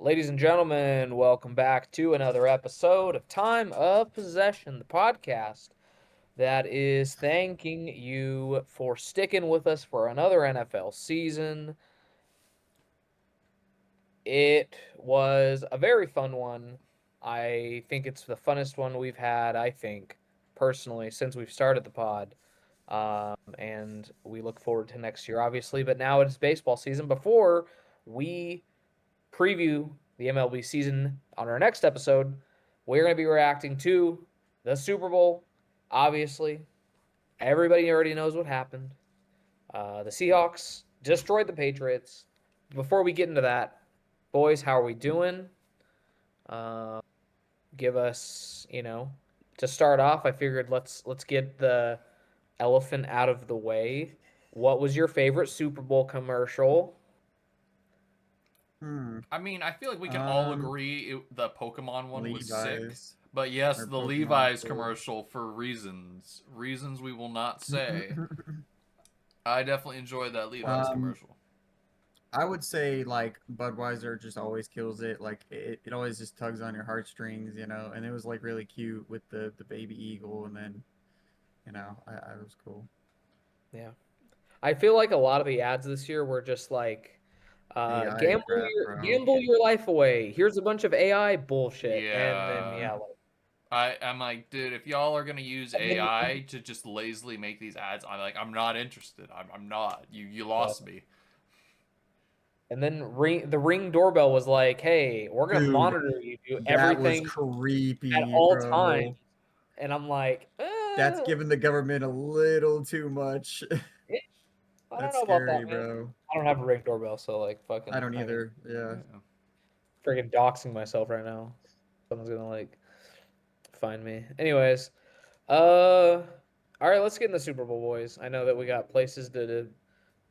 Ladies and gentlemen, welcome back to another episode of Time of Possession, the podcast that is thanking you for sticking with us for another NFL season. It was a very fun one. I think it's the funnest one we've had, I think, personally, since we've started the pod. And we look forward to next year, obviously. But now it's baseball season. Before we preview the MLB season on our next episode, we're going to be reacting to the Super Bowl. Obviously, everybody already knows what happened. The Seahawks destroyed the Patriots. Before we get into that, boys, how are we doing? Uh, Give us, to start off. I figured let's get the elephant out of the way. What was your favorite Super Bowl commercial? Hmm. I mean, I feel like we can all Um, agree the Pokemon one was sick. Levi's But yes, or the Pokemon Levi's store. commercial for reasons we will not say. I definitely enjoyed that Levi's um, commercial. I would say like Budweiser just always kills it. Like it always just tugs on your heartstrings, and it was like really cute with the baby eagle, and then I was cool. Yeah. I feel like a lot of the ads this year were just like, AI crap, bro. gamble your life away. Here's a bunch of AI bullshit, and then Yeah. yeah, I'm like, dude, if y'all are gonna use and then AI to just lazily make these ads, I'm not interested. I'm not. You uh, lost me. the Ring doorbell was like, hey, we're gonna Dude, monitor you do that was everything at creepy, all times, bro. and I'm like, That's giving the government a little too much. eh, I don't That's know about scary, that, man. bro. I don't have a Ring doorbell, so like, I fucking, don't I mean, either. Yeah. Yeah. freaking doxing myself right now. Someone's gonna like find me. Anyways, all right, let's get in the Super Bowl, boys. I know that we got places to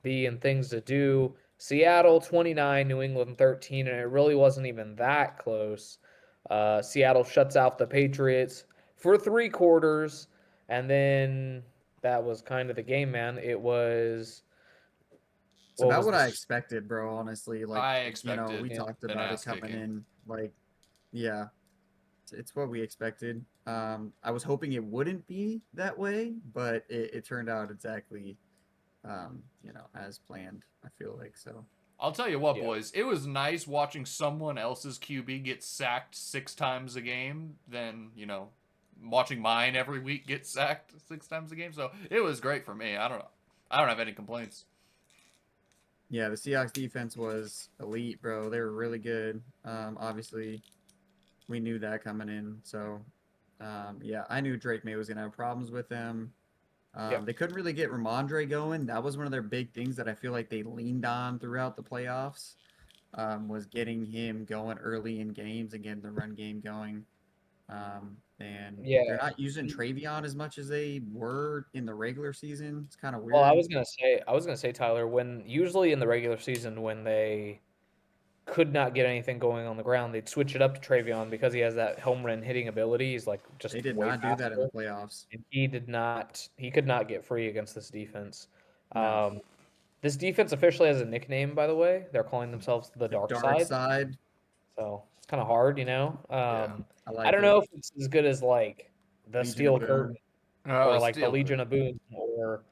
be and things to do. Seattle 29, New England 13, and it really wasn't even that close. Seattle shuts out the Patriots for 3 quarters, and then that was kind of the game, man. It was It's what about was what I this? expected, bro, honestly. Like, I we expected Yeah, talked an about it ass coming kicking. in. Like, yeah, it's what we expected. I was hoping it wouldn't be that way, but it turned out exactly, as planned, I feel like. So, I'll tell you what, yeah, boys. It was nice watching someone else's QB get sacked 6 times a game than, watching mine every week get sacked 6 times a game. So it was great for me. I don't have any complaints. yeah, the Seahawks defense was elite, bro. They were really good. Obviously, we knew that coming in. So, yeah, I knew Drake May was going to have problems with them. yeah. They couldn't really get Ramondre going. That was one of their big things that I feel like they leaned on throughout the playoffs. Was getting him going early in games and getting the run game going. And they're Yeah. not using Travion as much as they were in the regular season. It's kind of Well, weird. I was gonna say, Tyler, when usually in the regular season when they could not get anything going on the ground, they'd switch it up to Travion because he has that home run hitting ability. He's like just They did way not do that in the faster, playoffs. and he could not get free against this defense. No, Um, this defense officially has a nickname, by the way. They're calling themselves the the Dark dark Side, side. so it's kind of hard, Yeah. I I like don't it. know if it's as good as like the Legion of Steel Curtain Boom. Oh, or it's like the still Legion good. of Boom or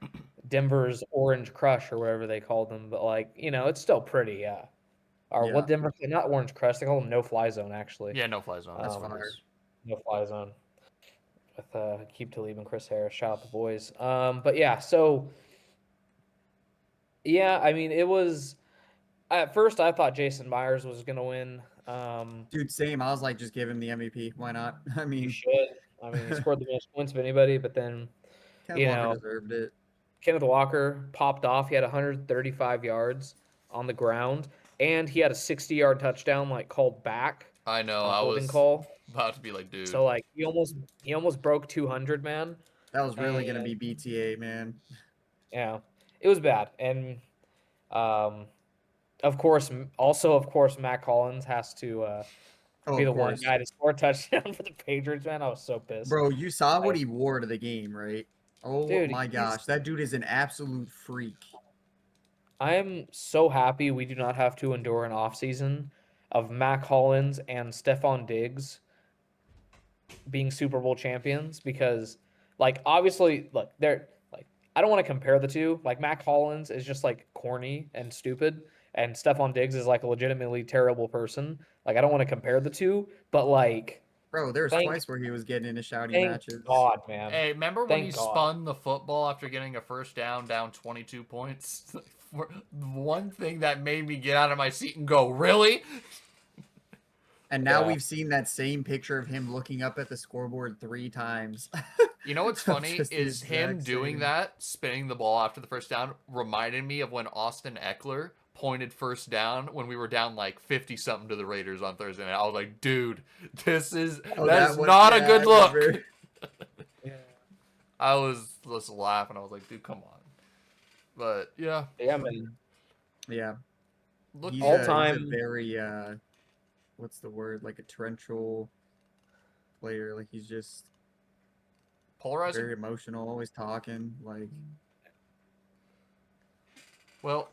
Denver's Orange Crush or whatever they called them, but like it's still pretty, yeah. Or what Yeah, Denver? Not Orange Crush. They call them No Fly Zone actually. Yeah, no fly zone. that's That's what Um, it fire. is. No Fly Zone with Keep Talib and Chris Harris. Shout out the boys. But yeah, so yeah, I mean it was at first I thought Jason Myers was gonna win. Dude, same. I was like, just give him the MVP. Why not? I You mean, should. I mean, he scored the most points of anybody, but then Kenneth you Walker know deserved it. Kenneth Walker popped off. He had 135 yards on the ground, and he had a 60-yard touchdown like called back I know. on a I holding was call. about to be like, dude. So like he almost broke 200, man. That was really And gonna be BTA, man. yeah, it was bad. And um, of course, Matt Collins has to Oh, be of the one course. guy to score a touchdown for the Patriots, man. I was so pissed. Bro, you saw what Like, he wore to the game, right? Oh dude, my he's gosh, that dude is an absolute freak. I am so happy we do not have to endure an off season of Mac Hollins and Stephon Diggs being Super Bowl champions because, like, obviously, look, they're like, I don't want to compare the two. Like, Mac Hollins is just like corny and stupid, and Stephon Diggs is like a legitimately terrible person. Like, I don't want to compare the two, but like, Bro, there was thank, twice where he was getting into shouty thank matches. God, man. Hey, remember when he Thank God. spun the football after getting a first down 22 points? One thing that made me get out of my seat and go, really? And now Yeah. we've seen that same picture of him looking up at the scoreboard 3 times. You know what's funny Just the is him exact doing same. that, spinning the ball after the first down, reminded me of when Austin Eckler pointed first down when we were down like 50 something to the Raiders on Thursday night. I was like, dude, that is one, not a yeah, good I look. remember. Yeah. I was just laughing. I was like, dude, come on. But yeah, Yeah, man. Yeah. look, He's All a time. very what's the word? Like a torrential player. Like he's just polarizing. very emotional, always talking. Like Well,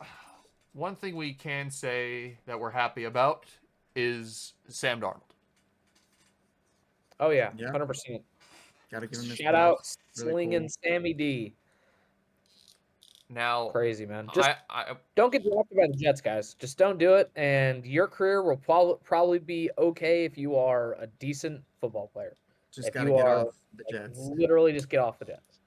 one thing we can say that we're happy about is Sam Darnold. Oh yeah, Yeah. 100%. gotta give him his Shout out props. Really slinging cool. Sammy D. Now, Crazy, man. Just I don't get drafted by the Jets, guys. Just don't do it, and your career will probably be okay if you are a decent football player. Just If gotta you get are, off the like, Jets. literally just get off the Jets.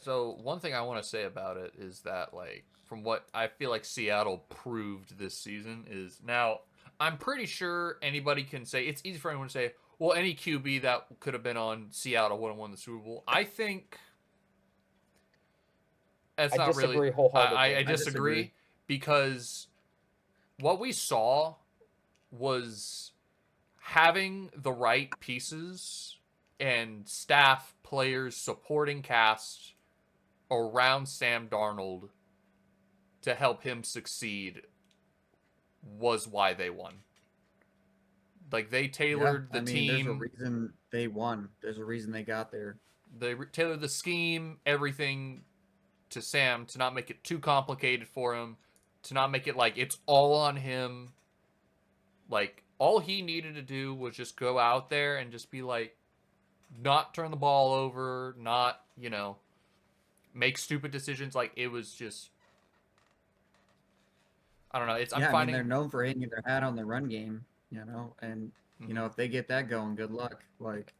So one thing I want to say about it is that, like, from what I feel like Seattle proved this season is now I'm pretty sure anybody can say it's easy for anyone to say, well, any QB that could have been on Seattle would have won the Super Bowl. I think that's I not really. disagree wholeheartedly. I I disagree. disagree because what we saw was having the right pieces and staff, players, supporting cast around Sam Darnold to help him succeed was why they won. Like they tailored the there's a team, reason they won. There's a reason they got there. they tailored the scheme, everything to Sam to not make it too complicated for him, to not make it like it's all on him. Like all he needed to do was just go out there and just be like, not turn the ball over, not, make stupid decisions. Like it was just, I don't know. I'm Yeah, I mean finding. they're known for hanging their hat on the run game, and if they get that going, good luck. Like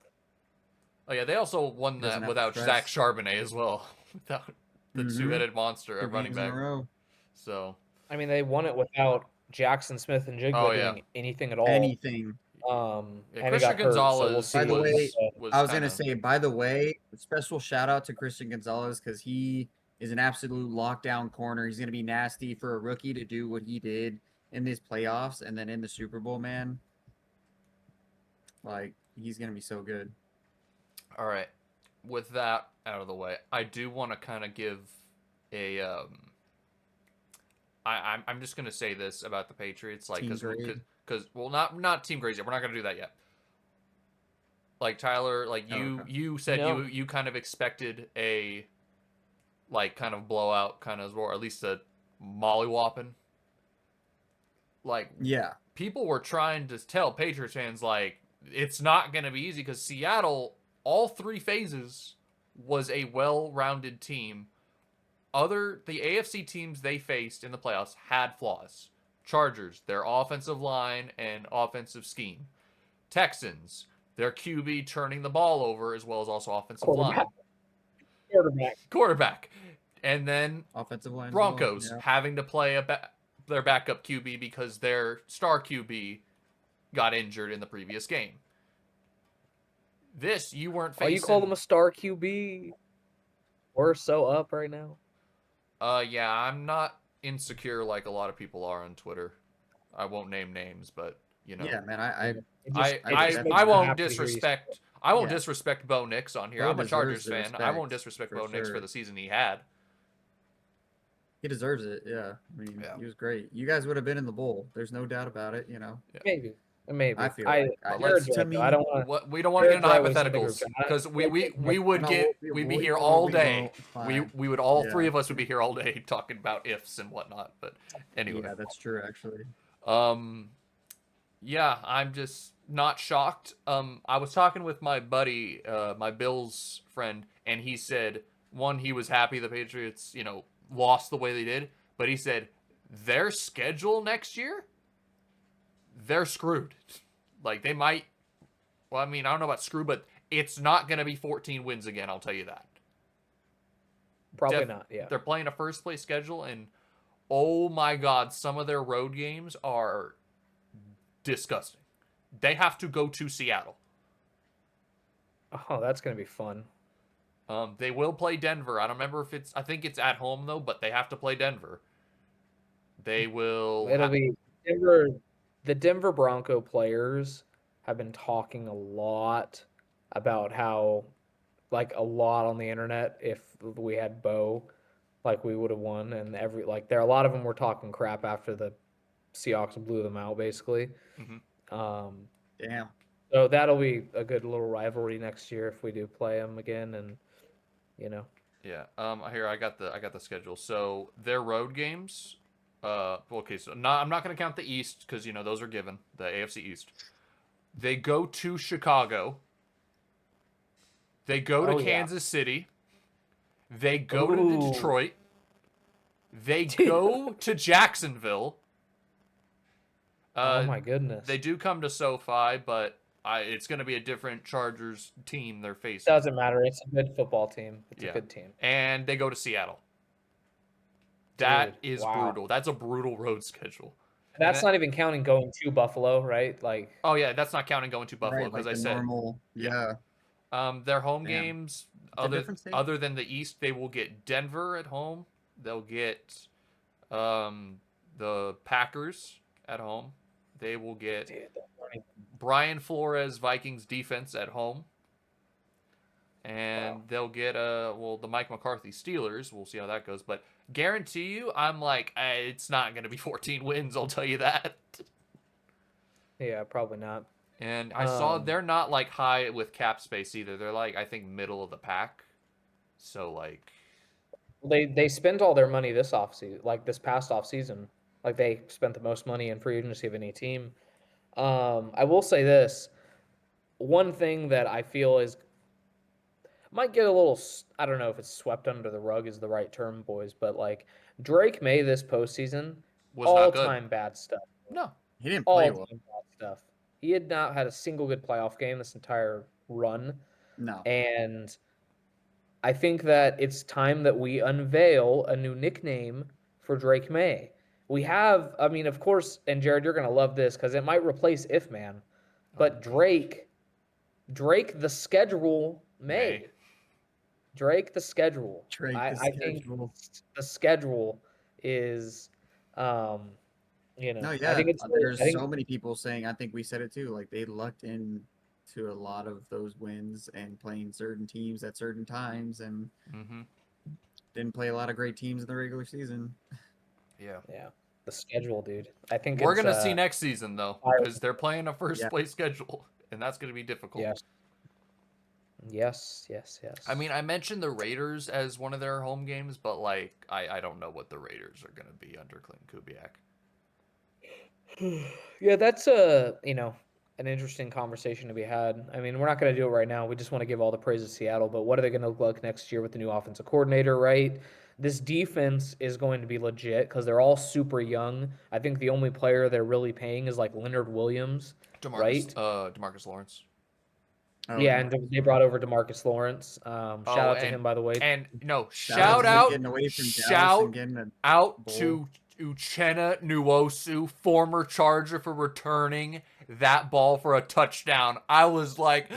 Oh yeah, they also won doesn't that have to without Zach stress. Charbonnet as well, without the two-headed monster 2 at running games in a back. row. So, I mean, they won it without Jackson Smith and oh Jigba yeah, doing anything at all. Anything. yeah. And he got Christian hurt, so we'll Gonzalez see. By the way, was I was kind gonna of. say, by the way, special shout out to Christian Gonzalez because he is an absolute lockdown corner. He's gonna be nasty for a rookie to do what he did in these playoffs and then in the Super Bowl, man. Like he's gonna be so good. All right, with that out of the way, I do want to kind of give a. I'm just gonna say this about the Patriots, like Team grade. because well, not team grades yet. We're not gonna do that yet. Like Tyler, like Oh, okay. you said No. you kind of expected a like kind of blowout kind of, or at least a mollywhopping. Like Yeah. people were trying to tell Patriots fans like it's not going to be easy because Seattle all 3 phases was a well-rounded team. The AFC teams they faced in the playoffs had flaws. Chargers, their offensive line and offensive scheme. Texans, their QB turning the ball over as well as also offensive line. Quarterback. And then Offensive line. Broncos As well. having to play their backup QB because their star QB got injured in the previous game. This you weren't facing. Oh, you call them a star QB? We're so up right now. Yeah, I'm not insecure like a lot of people are on Twitter. I won't name names, but Yeah, man. I won't disrespect. I won't Yeah. disrespect Bo Nix on here. Bo I'm a Chargers deserves the fan. I won't respect, disrespect for Bo Nix for sure. the season he had. He deserves it. Yeah. I mean, Yeah. he was great. You guys would have been in the bowl. There's no doubt about it. Yeah. Maybe. I feel like to me. I don't want. What we don't want to get into Jared's right, we hypotheticals said the group because we would No, get we we'd be won't, here or all we day. won't. It's We fine. would all Yeah. three of us would be here all day talking about ifs and whatnot. But anyway, Yeah, that's true. Actually. Yeah, I'm just not shocked. I was talking with my buddy, my Bills friend, and he said one, he was happy the Patriots, lost the way they did, but he said their schedule next year, they're screwed. Like they might. Well, I mean, I don't know about screw, but it's not going to be 14 wins again. I'll tell you that. Probably not. Yeah. They're playing a first place schedule, and oh my God, some of their road games are disgusting. They have to go to Seattle. Oh, that's gonna be fun. They will play Denver. I don't remember if it's. I think it's at home though, but they have to play Denver. They will. It'll be Denver. The Denver Bronco players have been talking a lot about how, like, a lot on the internet. If we had Bo, like, we would have won, and a lot of them were talking crap after the Seahawks blew them out, basically. Um, Damn. so that'll be a good little rivalry next year if we do play them again, and Yeah. Here I got the schedule. So their road games. Okay. So I'm not going to count the East because those are given. The AFC East. They go to Chicago. They go to Oh, yeah. Kansas City. They go to Ooh. Detroit. They go to Jacksonville. Oh my goodness. They do come to SoFi, but it's going to be a different Chargers team they're facing. Doesn't matter. It's a good football team. It's a good team. And they go to Seattle. That Dude, is wow. brutal. That's a brutal road schedule. That's not even counting going to Buffalo, right? Like, oh yeah, that's not counting going to Buffalo Right, because like I the said normal. Yeah. their home Damn. games It's a different state. other than the East, they will get Denver at home. They'll get the Packers at home. They will get dude, Brian Flores Vikings defense at home. And they'll get the Mike McCarthy Steelers. We'll see how that goes, but guarantee you, I'm like, it's not going to be 14 wins. I'll tell you that. yeah, probably not. And I saw they're not like high with cap space either. They're like I think middle of the pack. So like They spent all their money this offseason, like this past offseason. Like they spent the most money in free agency of any team. I will say this. One thing that I feel might get a little, I don't know if it's swept under the rug is the right term, boys, but like Drake Maye this postseason, was not good. all-time bad stuff. No. He didn't play well. All-time bad stuff. He had not had a single good playoff game this entire run. No. And I think that it's time that we unveil a new nickname for Drake Maye. We have, I mean, of course, and Jared, you're going to love this because it might replace If Man, but Drake the schedule May. Drake the schedule. Drake the I schedule. think the schedule is, No, yeah. I think it's. There's so many people saying. I think we said it too. Like they lucked in to a lot of those wins and playing certain teams at certain times, and didn't play a lot of great teams in the regular season. Yeah. Yeah. The schedule, dude. I think we're gonna see next season though, because they're playing a first Yeah. place schedule, and that's gonna be difficult. Yes. I mean, I mentioned the Raiders as one of their home games, but like, I don't know what the Raiders are gonna be under Clint Kubiak. Yeah, that's an interesting conversation to be had. I mean, we're not going to do it right now. We just want to give all the praise to Seattle, but what are they going to look like next year with the new offensive coordinator, right? This defense is going to be legit because they're all super young. I think the only player they're really paying is like Leonard Williams, right? DeMarcus Lawrence. Oh, yeah, and they brought over DeMarcus Lawrence. Shout out to him, by the way. And shout out to Uchenna Nwosu, former Charger, for returning that ball for a touchdown. I was like,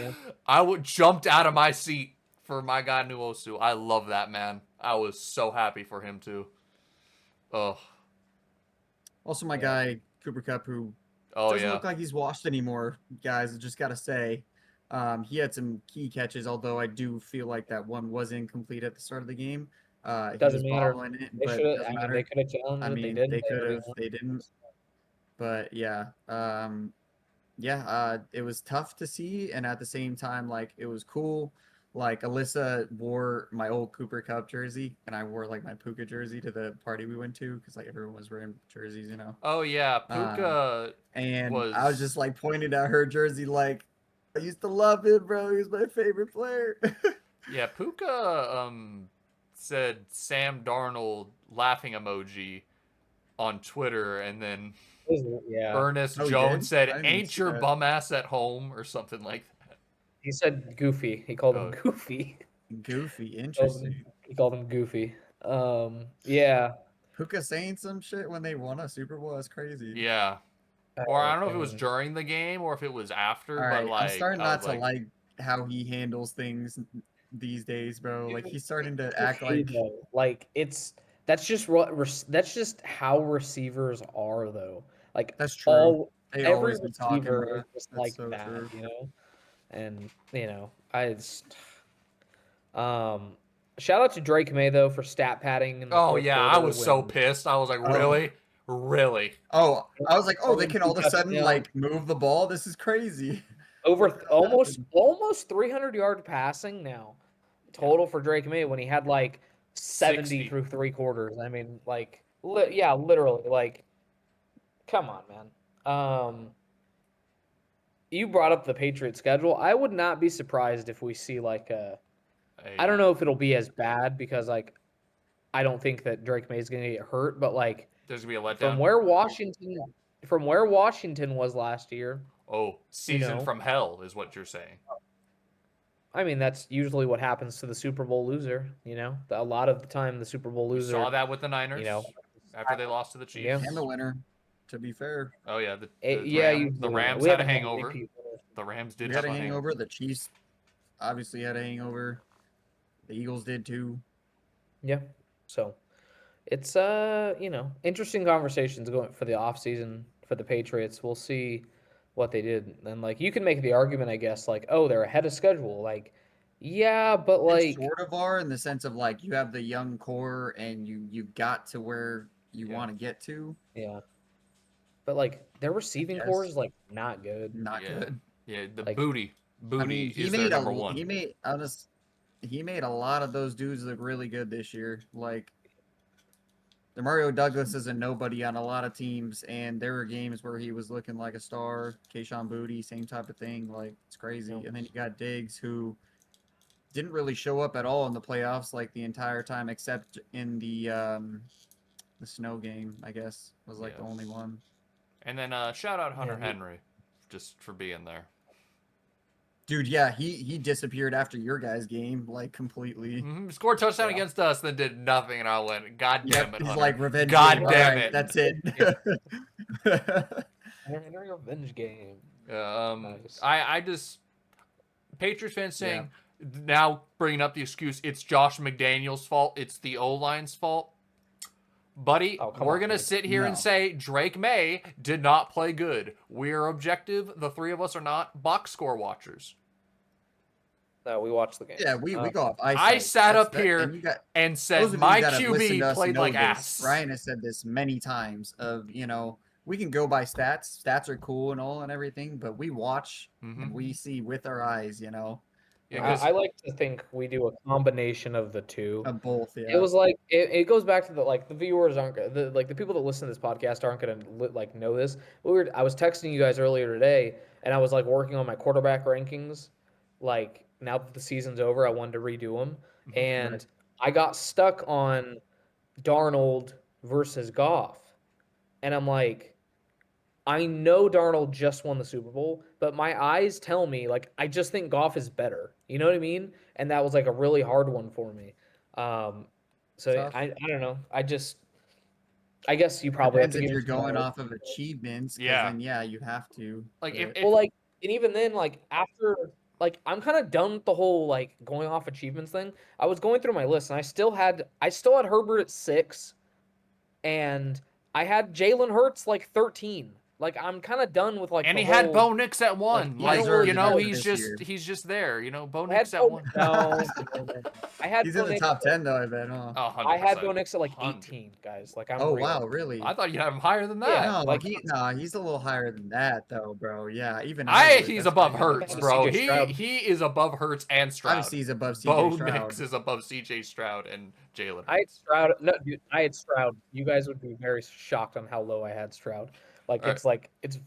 I jumped out of my seat for my guy Nwosu. I love that man. I was so happy for him too. Oh. Also, my guy Cooper Kupp, who doesn't look like he's washed anymore. Guys, just gotta say. He had some key catches, although I do feel like that one was incomplete at the start of the game. Doesn't matter. They could have challenged it. They didn't. They could have. They didn't. But yeah, it was tough to see, and at the same time, like it was cool. Like Alyssa wore my old Cooper Cup jersey, and I wore like my Puka jersey to the party we went to because like everyone was wearing jerseys, you know. Oh yeah, Um, Puka and I was just was like pointing at her jersey, like I used to love him, bro. He was my favorite player. yeah, Puka said Sam Darnold laughing emoji on Twitter, and then Yeah, Ernest Oh, he Jones did? said, I didn't even "Ain't see your that. bum ass at home?" or something like that. he said Goofy. He called him Oh Goofy. Goofy, Called him- interesting. he called him Goofy. Yeah. Puka saying some shit when they won a Super Bowl. That's crazy. yeah, I or I don't know if it was mean, during the game or if it was after, All but right, I'm like starting I not was to like, like how he handles things these days, bro. Like dude, he's starting to it's act okay like though. Like that's just what that's just how receivers are though. Like that's true. all They every always be talking, receiver is bro. just That's like so that, true. you know. And I just um shout out to Drake May though for stat padding in the oh fourth yeah, I quarter was so when pissed. I was like, Oh, really, really. I was like, oh, they throwing can two all of a sudden touchdowns, like move the ball. This is crazy. over What the hell almost happened? almost 300 yard passing now Yeah, total for Drake May when he had like 70 60. through three quarters. I mean, like, yeah, literally, like, come on, man. You brought up the Patriots schedule. I would not be surprised if we see like a. I A don't know if it'll be as bad because like I don't think that Drake May is going to get hurt, but like there's gonna be a from letdown. where Washington, from where Washington was last year, Oh, you season know, from hell is what you're saying. I mean that's usually what happens to the Super Bowl loser. You know, a lot of the time the Super Bowl We saw loser, that with the you know, Niners after they lost to the yeah, Chiefs. And the winner, to be fair. Oh yeah, the Yeah, The usually. Rams We had a haven't had a hangover. repeat winner. The Rams did We had have a a hangover. hangover. The Chiefs obviously had a hangover. The Eagles did too. Yeah. So it's interesting conversations going for the off season for the Patriots. We'll see what they did. And like you can make the argument, I guess, like, oh, they're ahead of schedule. Like, yeah, but They like sort of are in the sense of like you have the young core and you got to where you Yeah, want to get to. yeah. But like their I receiving core guess is like not good. not yeah, good. yeah. The Like I mean, booty is their number one. he made a lot of those dudes look really good this year. Like Demario Douglas is a nobody on a lot of teams, and there were games where he was looking like a star. Keyshawn Booty, same type of thing. Like it's you know, crazy. And then you got Diggs, who didn't really show up at all in the playoffs, like the entire time, except in the snow game. I guess was like the Yeah, only one. and then shout out yeah, Hunter Henry, just for being there. Dude, yeah, he disappeared after your guys' game, like completely. Scored a touchdown yeah. against us, then did nothing, and I went, God damn Yep, it, he's Hunter. like revenge God game. All damn right, it. that's it. Henry revenge game. Nice. I just Patriots fans Yeah. saying now bringing up the excuse it's Josh McDaniels' fault, it's the O line's fault. Buddy, Oh, come we're on, gonna dude. sit here and No. say Drake May did not play good. We're objective. The three of us are not box score watchers. No, we watched the game. Yeah, we go off I eyesight. sat That's up that, and here you got and said those of you my that have listened to QB us played know like this. ass. Ryan has said this many times. We can go by stats. Stats are cool and all and everything, but we watch and we see with our eyes. Yeah, Like because I like to think we do a combination of the two. of both. It Yeah. was like it goes back to the viewers aren't the people that listen to this podcast aren't gonna like know this. I was texting you guys earlier today, and I was like working on my quarterback rankings. Like now that the season's over, I wanted to redo them, Right. and I got stuck on Darnold versus Goff, and I'm like, I know Darnold just won the Super Bowl, but my eyes tell me like I just think Goff is better. You know what I mean? And that was like a really hard one for me. Um, so Tough. I don't know. I guess you probably have Depends to if give him you're some going credit. off of achievements, because yeah, then yeah, you have to. like But if Well, like, and even then, like after, like I'm kind of done with the whole like going off achievements thing. I was going through my list, and I still had Herbert at 6, and I had Jalen Hurts like 13. Like I'm kind of done with like. And the he had whole- Bo Nix at one. he Like, deserved you it know, after he's this year. just there. You know, Bo I had Nix at Bo, one. no, I had He's Bo in the Nix top at- 10 though, I bet, huh? 100%. I had Bo Nix at like 100. 18, guys. Like I'm Oh real. wow, really? I thought you'd have him higher than that. Yeah, No, like, he's a little higher than that though, bro. Yeah, even would. He's That's above crazy. Hurts, Wow. bro. CJ Stroud. He is above Hurts and Stroud. Obviously, he's above CJ Bo Stroud. Nix is above CJ Stroud and Jalen I had Hurts. Stroud. No, dude, I had Stroud. You guys would be very shocked on how low I had Stroud. Like All it's I'm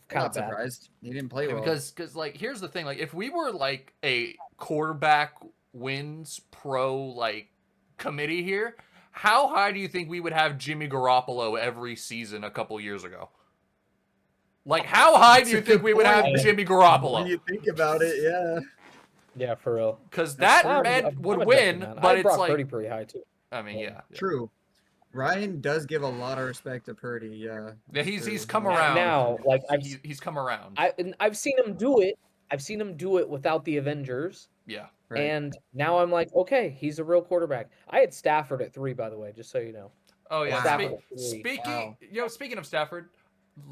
kind not of bad. surprised. He didn't play well. Because like here's the thing, like if we were like a quarterback wins pro like committee here, how high do you think we would have Jimmy Garoppolo every season a couple years ago? Like how high do you think we would have point. Jimmy When Garoppolo? you think about it, yeah. Yeah, for real. Because That's that true. man I'm would adjusting, win, man. but I it's brought like Purdy pretty high too. I mean, yeah. True. Ryan does give a lot of respect to Purdy, yeah. Yeah, That's he's true. come Yeah. around. Now, like He's come around. I've seen him do it. I've seen him do it without the Avengers, Yeah. Right. and now I'm like, okay, he's a real quarterback. I had Stafford at 3, by the way, just so you know. Oh yeah. Wow. Stafford at 3. Speaking, Wow. speaking of Stafford,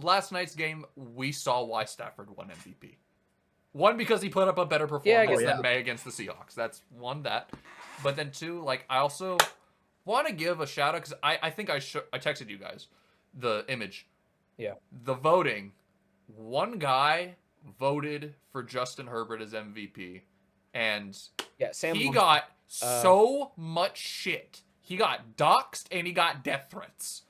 last night's game we saw why Stafford won MVP. One, because he put up a better performance guess than so. Maye against the Seahawks. That's one that. But then two, like I also want to give a shout out because I think I texted you guys the image. Yeah. The voting. One guy voted for Justin Herbert as MVP, and Yeah, Sam. he got so much shit. He got doxxed and he got death threats.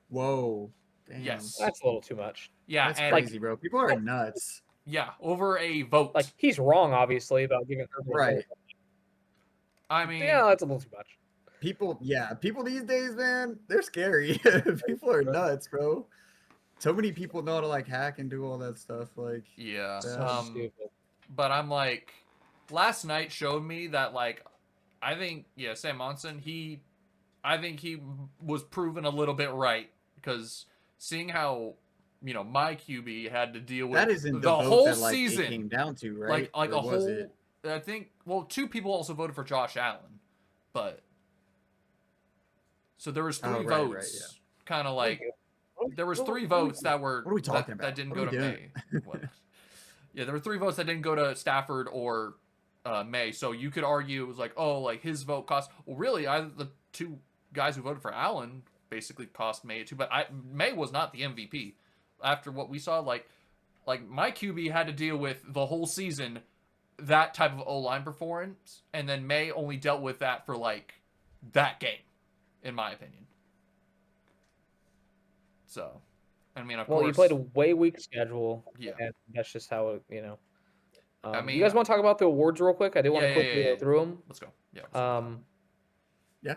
Whoa. Damn. Yes. That's a little too much. Yeah, That's and crazy, bro. People are nuts. yeah, over a vote. Like he's wrong, obviously, about giving Herbert. Right. I mean, Yeah, that's a little too much. People these days, man, they're scary. People are nuts, bro. So many people know how to like hack and do all that stuff. Like, yeah. So stupid. But I'm like, last night showed me that like, I think Sam Monson I think he was proven a little bit right because seeing how my QB had to deal with that isn't the vote whole that, like, season, it came down to, right? like Or a was whole. it? I think two people also voted for Josh Allen, but so there was three Oh, right, votes, right, yeah. kind of like. There was three what are we- votes that were what are we talking that about? didn't What go are to we May. What? Yeah, there were three votes that didn't go to Stafford or May. So you could argue it was like, oh, like his vote cost. Well, really, the two guys who voted for Allen basically cost May too. But May was not the MVP. After what we saw, like my QB had to deal with the whole season that type of O-line performance, and then May only dealt with that for like that game, in my opinion. So, I mean, of course. Well, you played a way weak schedule. Yeah. And that's just how it, I mean, you guys want to talk about the awards real quick? I do want to Yeah, quickly yeah. go through them. Let's go. Yeah. let's go. Yeah.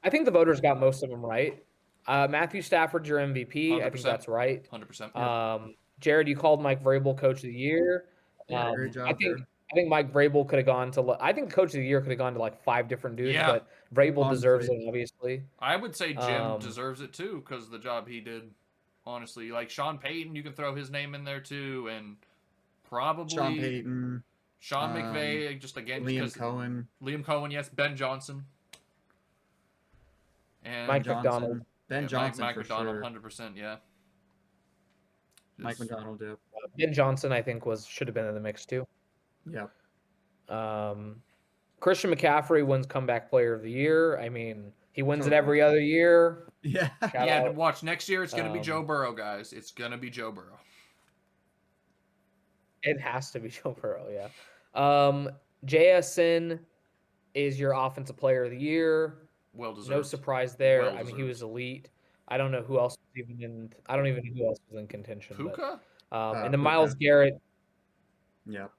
I think the voters got most of them right. Matthew Stafford's your MVP. I think 100%. that's right. 100%. Jared, you called Mike Vrabel Coach of the Year. Yeah, great job, I think Jared. I think Mike Vrabel could have gone to. I think Coach of the Year could have gone to like 5 different dudes, Yeah. but Vrabel deserves it, Honestly. obviously. I would say Jim Um, deserves it too because of the job he did. Honestly, like Sean Payton, you can throw his name in there too, and probably Sean Payton, Sean McVay, just again Liam because Cohen, Liam Cohen, yes, Ben Johnson, and Mike Johnson. McDonald. Ben yeah, Johnson Mike for McDonald, sure. 100%, yeah. Mike Just- McDonald, yep. Ben Johnson, I think, should have been in the mix too. Yep. Christian McCaffrey wins Comeback Player of the Year. I mean, he wins it Totally. every other year. Yeah. Shout Yeah, out. watch next year. It's gonna be Um, Joe Burrow, guys. It's gonna be Joe Burrow. It has to be Joe Burrow, yeah. JSN is your Offensive Player of the Year. Well deserved. No surprise there. Well I mean, he deserved. was elite. I don't know who else was even in. I don't even know who else was in contention. Puka? And then Puka. Myles Garrett. Yep.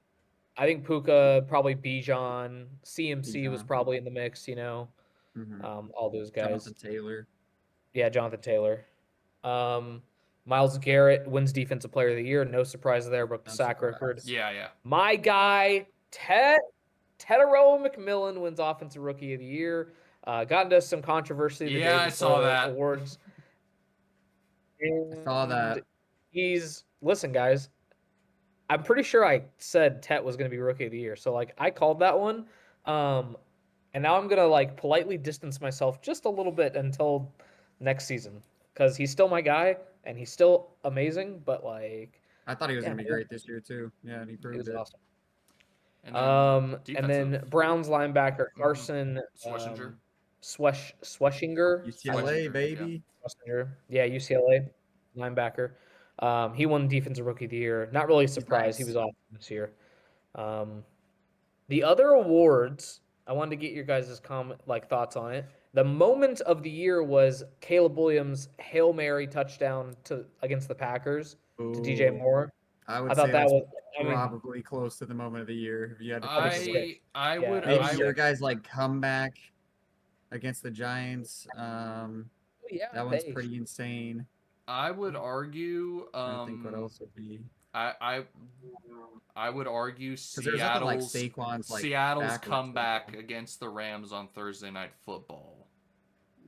I think Puka, probably Bijan. CMC was Bijan. probably in the mix. Mhm. All those guys. Jonathan Taylor. Yeah, Jonathan Taylor. Myles Garrett wins Defensive Player of the Year. No surprise there. Broke the No sack surprise. record. Yeah. My guy, Tedero McMillan wins Offensive Rookie of the Year. Got into some controversy. The Yeah, day I saw before that. Awards. I saw that. Listen, guys. I'm pretty sure I said Tet was going to be Rookie of the Year. So, I called that one. And now I'm going to, politely distance myself just a little bit until next season. Because he's still my guy. and he's still amazing. But like, I thought he was yeah, gonna be man, great this year too. Yeah, and he he proved was it. awesome. And then And defensive, then Browns linebacker Carson Schweschinger. Sweshinger. UCLA Schweschinger, yeah. baby. Sweshinger. Yeah, UCLA linebacker. He won Defensive Rookie of the Year. Not really He's surprised. He nice. was awesome this year. The other awards, I wanted to get your guys' thoughts on it. The moment of the year was Caleb Williams' Hail Mary touchdown against the Packers to DJ Ooh, Moore. I I would thought say that that's was, I mean, probably close to the moment of the year if you had to that pick was one. sick. I Yeah, would that was Maybe I your sick. guys like comeback against the Giants. Oh, yeah, That one's hey. pretty insane. I would argue I think what else would be I I would argue because there's nothing like Saquon's like Seattle's backwards comeback touchdown. against the Rams on Thursday Night Football.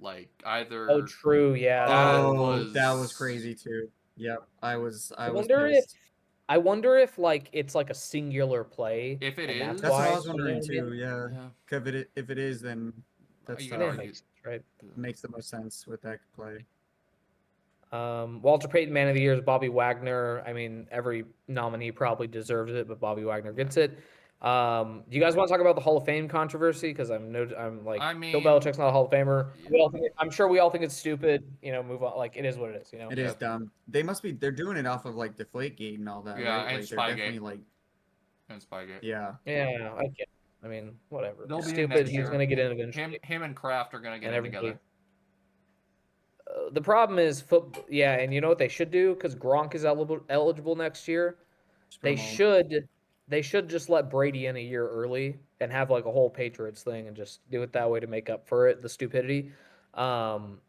Like Oh, either true. Yeah, that That was was crazy too. Yep, I was I was wonder if pissed. I wonder if like it's like a singular play, if it and that's That's what I why. was is, You know wondering what I mean? too. Yeah, yeah, 'cause if it is, then that's you can Yeah, tough. it argue. makes sense, right? Makes the most sense with that play. Walter Payton Man of the Year is Bobby Wagner. I mean, every nominee probably deserves it, but Bobby Wagner gets it. Do you guys want to talk about the Hall of Fame controversy? Because I'm like, I Bill mean, Belichick's not a Hall of Famer. I'm sure we all think it's stupid. Move on. Like, it is what it is. It yeah, is dumb. They must be. They're doing it off of like Deflategate and all that, yeah, right? and Like they're Spygate, definitely like, and Spygate. yeah. Yeah, I get. I mean, whatever. They'll It's be in stupid. next He's year. gonna get in eventually, Him and Kraft are gonna get and in everybody. together. The problem is football. Yeah, and you know what they should do? Because Gronk is eligible next year. Just put They them all. should just let Brady in a year early and have like a whole Patriots thing and just do it that way to make up for the stupidity. Um,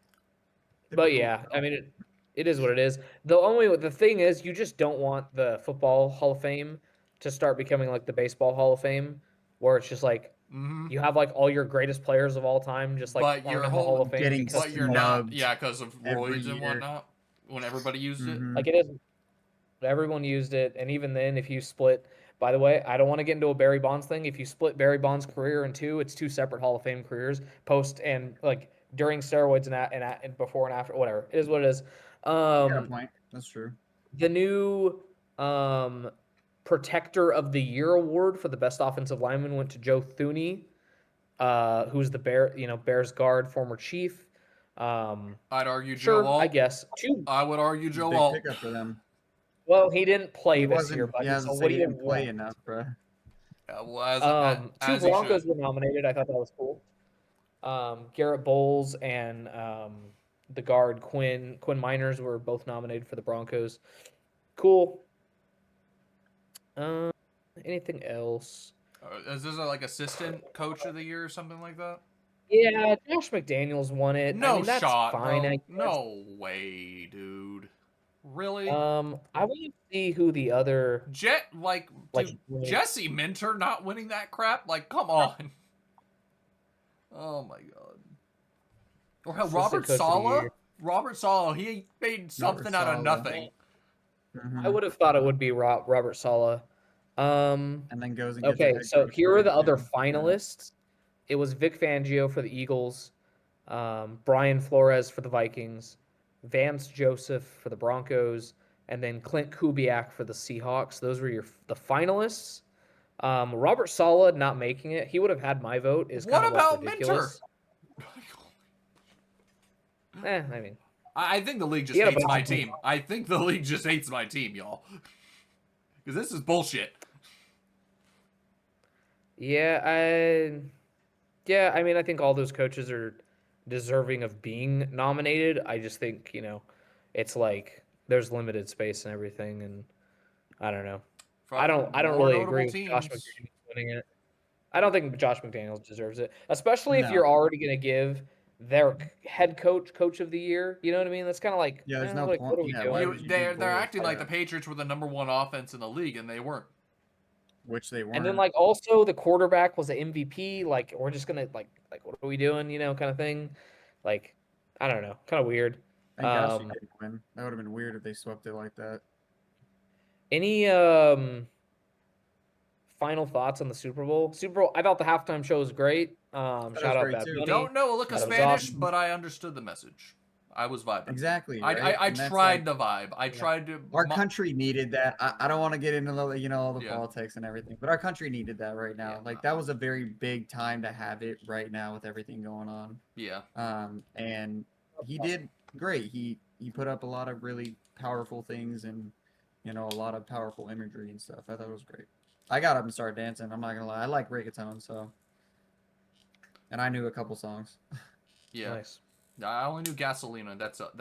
They but put them yeah, all. I mean it is what it is. The thing is you just don't want the football Hall of Fame to start becoming like the baseball Hall of Fame, where it's just like Mm-hmm. you have like all your greatest players of all time just like But aren't your in the Hall whole, of Fame Getting because but you're not, snubbed yeah, because of every roids and year. whatnot. When everybody used it, Mm-hmm. like it is. Everyone used it, and even then, if you split, by the way, I don't want to get into a Barry Bonds thing. If you split Barry Bonds' career in two, it's two separate Hall of Fame careers, post and like during steroids and before and after, whatever. It is what it is. You got a Um, point. That's true. the new um, Protector of the Year award for the best offensive lineman went to Joe Thuney, who's the Bears guard, former Chief. I'd argue Joe Sure, I Alt. guess two. I would argue Joe Big Alt. pickup for them. Well, he didn't play He this year, wasn't. buddy. Yeah, as So I what say, do he you didn't play want? enough, bro. Well, Two as he should. Broncos were nominated. I thought that was cool. Garrett Bowles and the guard Quinn Miners were both nominated for the Broncos. Cool. Um, Anything else? Is this like assistant coach of the year or something like that? Yeah, Josh McDaniels won it. I No mean, that's shot, fine. bro. I guess. No way, dude. Really? I want to see who the other like. Dude, Jesse Minter not winning that crap? Like, come on. Oh my god. Or hell, Robert Saleh. Robert Saleh, he made something out of Saleh. nothing. I would have thought it would be Robert Saleh. And then goes and gets a Okay, head so coach here are the other position. finalists. It was Vic Fangio for the Eagles, Brian Flores for the Vikings, Vance Joseph for the Broncos, and then Clint Kubiak for the Seahawks. Those were the finalists. Robert Saleh not making it. He would have had my vote. Is What kind of like about ridiculous. Minter? I mean, I think the league just Yeah, hates but- my team. I think the league just hates my team, y'all. Because this is bullshit. yeah, I mean, I think all those coaches are deserving of being nominated. I just think, it's like there's limited space and everything, and I don't know. I don't More really notable agree with Josh teams. McDaniels winning it. I don't think Josh McDaniels deserves it, especially if No. you're already going to give their head coach of the year. You know what I mean? That's kind of like, Yeah, there's no like, point. what are we Yeah, why doing? would you do They're both? acting like Yeah. the Patriots were the #1 offense in the league, and they weren't. Which they weren't. And then like also the quarterback was an MVP. Like we're just gonna like what are we doing? Kind of thing. Like I don't know, kind of weird. Thank gosh he didn't win. That would have been weird if they swept it like that. Any final thoughts on the Super Bowl? Super Bowl. I thought the halftime show was great. was Shout out great, Bad too. Bunny. Don't know a lick of That was Spanish, awesome. but I understood the message. I was vibing. Exactly. I Right? I And that's tried like the vibe. I tried to. our country needed that. I don't want to get into the all the Yeah. politics and everything, but our country needed that right now. Yeah, Like that was a very big time to have it right now with everything going on. Yeah. And he did great. He put up a lot of really powerful things and a lot of powerful imagery and stuff. I thought it was great. I got up and started dancing. I'm not gonna lie. I like reggaeton, so and I knew a couple songs. Yeah. Nice. I only knew Gasolina. That's all.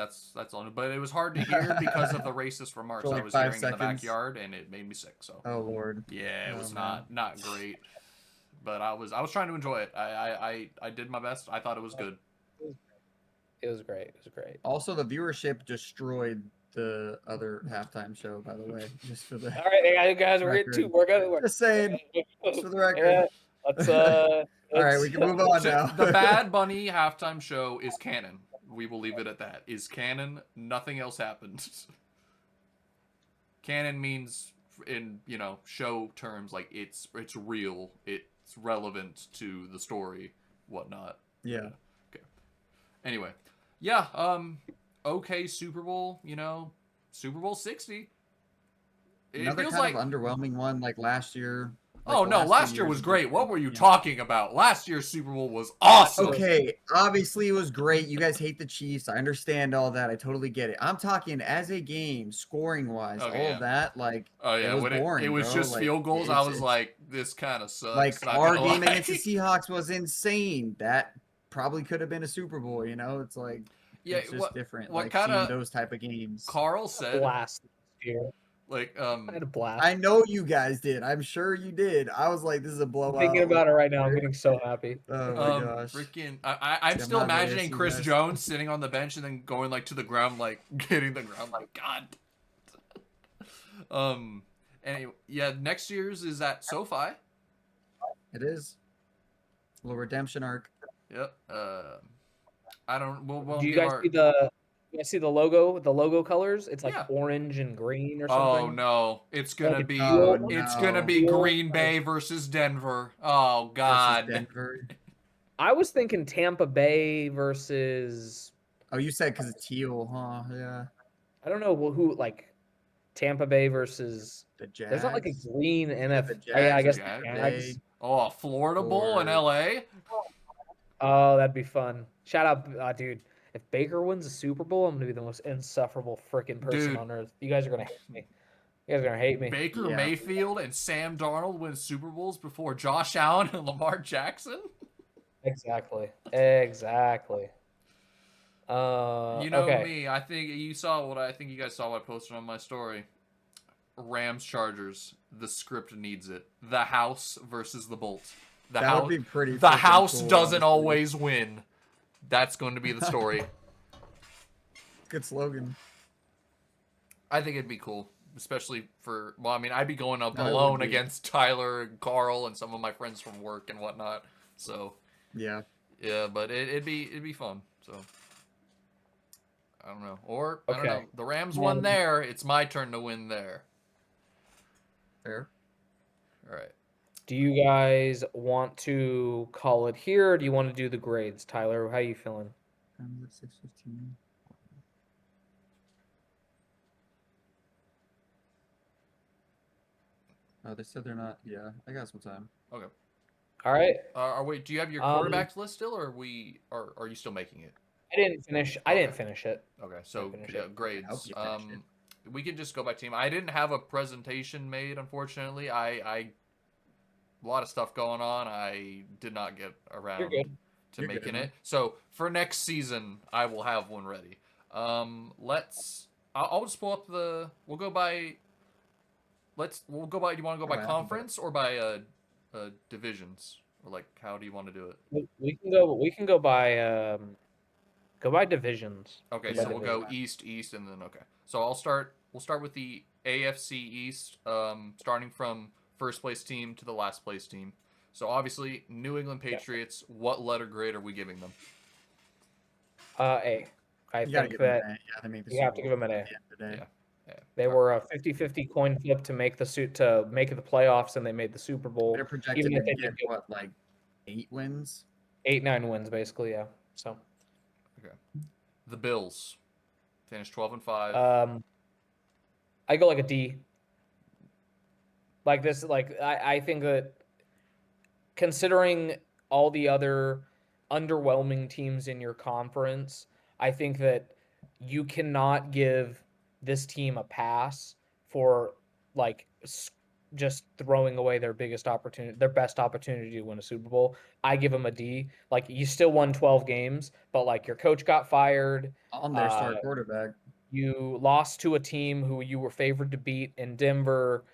But it was hard to hear because of the racist remarks For I like was 5 hearing in the seconds. backyard, and it made me sick. So Oh Lord. yeah, it Oh, was man. not great. But I was trying to enjoy it. I did my best. I thought it was good. It was great. It was great. Also, the viewership destroyed the other halftime show. By the way, just for the All right, guys, we're getting too. We're gonna. just saying, just for the record. Yeah, let's. All right, we can move on So, now. the Bad Bunny halftime show is canon. We will leave it at that. Is canon. Nothing else happened. Canon means in show terms like it's real. It's relevant to the story, whatnot. Yeah. Okay. Anyway, yeah. Okay, Super Bowl. Super Bowl 60. It Another feels kind like. of underwhelming one, like last year. Oh no, last two year years was have great. been What great. were you Yeah. talking about? Last year's Super Bowl was awesome. Okay, obviously it was great. You guys hate the Chiefs. I understand all that. I totally get it. I'm talking as a game, scoring wise, Okay, all yeah. of that. Like, Oh yeah, it was when boring. it was bro. just Like, field goals, I was it's- like, this kind of sucks. like not our gonna game lie. against the Seahawks was insane. That probably could have been a Super Bowl. It's like Yeah, it's just different. what Like kind seeing of those type of games. Carl said, Blast here. like I had a blast. I know you guys did. I'm sure you did. I was like, this is a blowout. Thinking about it right now, I'm getting so happy. Oh my gosh. freaking, I'm See, I'm still not Vegas, imagining you Chris guys. Jones sitting on the bench and then going like to the ground, like hitting the ground, like God. Anyway, yeah, next year's is at SoFi. It is. A little redemption arc. Yep. I don't. We'll Do you give guys our. see the? You guys see the logo? The logo colors? It's like Yeah. orange and green or Oh something. no! It's gonna Like be. Oh, It's no. gonna be Green Bay versus Denver. Oh Versus God. Denver. I was thinking Tampa Bay versus. Oh, you said because it's teal, huh? Yeah. I don't know who like. Tampa Bay versus. The Jags. There's not like a green NF. the Yeah, I Jags guess or the Jags. Jags. Oh, Florida Bowl in Or- LA. Oh, that'd be fun. Shout out, dude. If Baker wins the Super Bowl, I'm gonna be the most insufferable freaking person Dude. on earth. You guys are gonna hate me. You guys are gonna hate me. Baker Yeah. Mayfield and Sam Darnold win Super Bowls before Josh Allen and Lamar Jackson. Exactly. You know okay. me. I think you guys saw what I posted on my story. Rams Chargers. The script needs it. The house versus the Bolt. The That house. would be pretty. The freaking house cool, doesn't honestly. always win. That's going to be the story. Good slogan. I think it'd be cool, especially for. Well, I mean, I'd be going up No, it would alone be. against Tyler and Carl and some of my friends from work and whatnot. So Yeah. yeah, but it'd be fun. So I don't know, or I don't Okay. know. The Rams won there. It's my turn to win there. Fair. All right. Do you guys want to call it here, or do you want to do the grades, Tyler? How you feeling? 6:15. Oh, they said they're not. Yeah, I got some time. Okay. All right. Wait, do you have your Um, quarterbacks list still, or are you still making it? I didn't finish. I didn't finish it. Okay, so finish yeah, it. grades. Help you finish it. We can just go by team. I didn't have a presentation made, unfortunately. I a lot of stuff going on. I did not get around You're good. to You're making good, it. So for next season, I will have one ready. I'll just pull up the. We'll go by. We'll go by. Do you want to go by Alright, conference or by divisions, or like how do you want to do it? We can go. We can go by. Go by divisions. Okay, Go by so we'll go divisions. east, and then okay. So We'll start with the AFC East, starting from first place team to the last place team. So obviously, New England Patriots. What letter grade are we giving them? A. I You gotta think give them that an A. Yeah, they make the you have Super to give Bowl them an A. at the end of the day. Yeah. They were a 50-50 coin flip to make the playoffs, and they made the Super Bowl. They're projected Even to if they get did go what, like 8 wins? 8-9 wins, basically. Yeah. So The Bills finished 12-5. I go like a D. Like this, I think that considering all the other underwhelming teams in your conference, I think that you cannot give this team a pass for like just throwing away their biggest opportunity, their best opportunity to win a Super Bowl. I give them a D. Like you still won 12 games, but like your coach got fired. On their star quarterback. You lost to a team who you were favored to beat in Denver,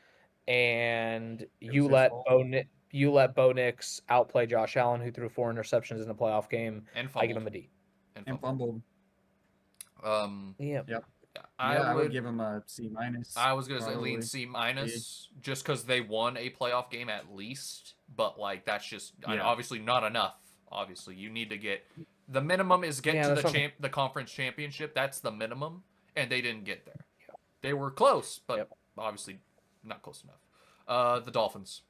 and you let Bo Nix outplay Josh Allen, who threw 4 interceptions in the playoff game. And I give fumbled. him a D. And fumbled. Yeah. Yep. I would give him a C minus. I was gonna say probably. lean C minus, just because they won a playoff game at least. But like that's just obviously not enough. Obviously, you need to get the minimum is get to the conference championship. That's the minimum, and they didn't get there. They were close, but obviously not close enough. The Dolphins.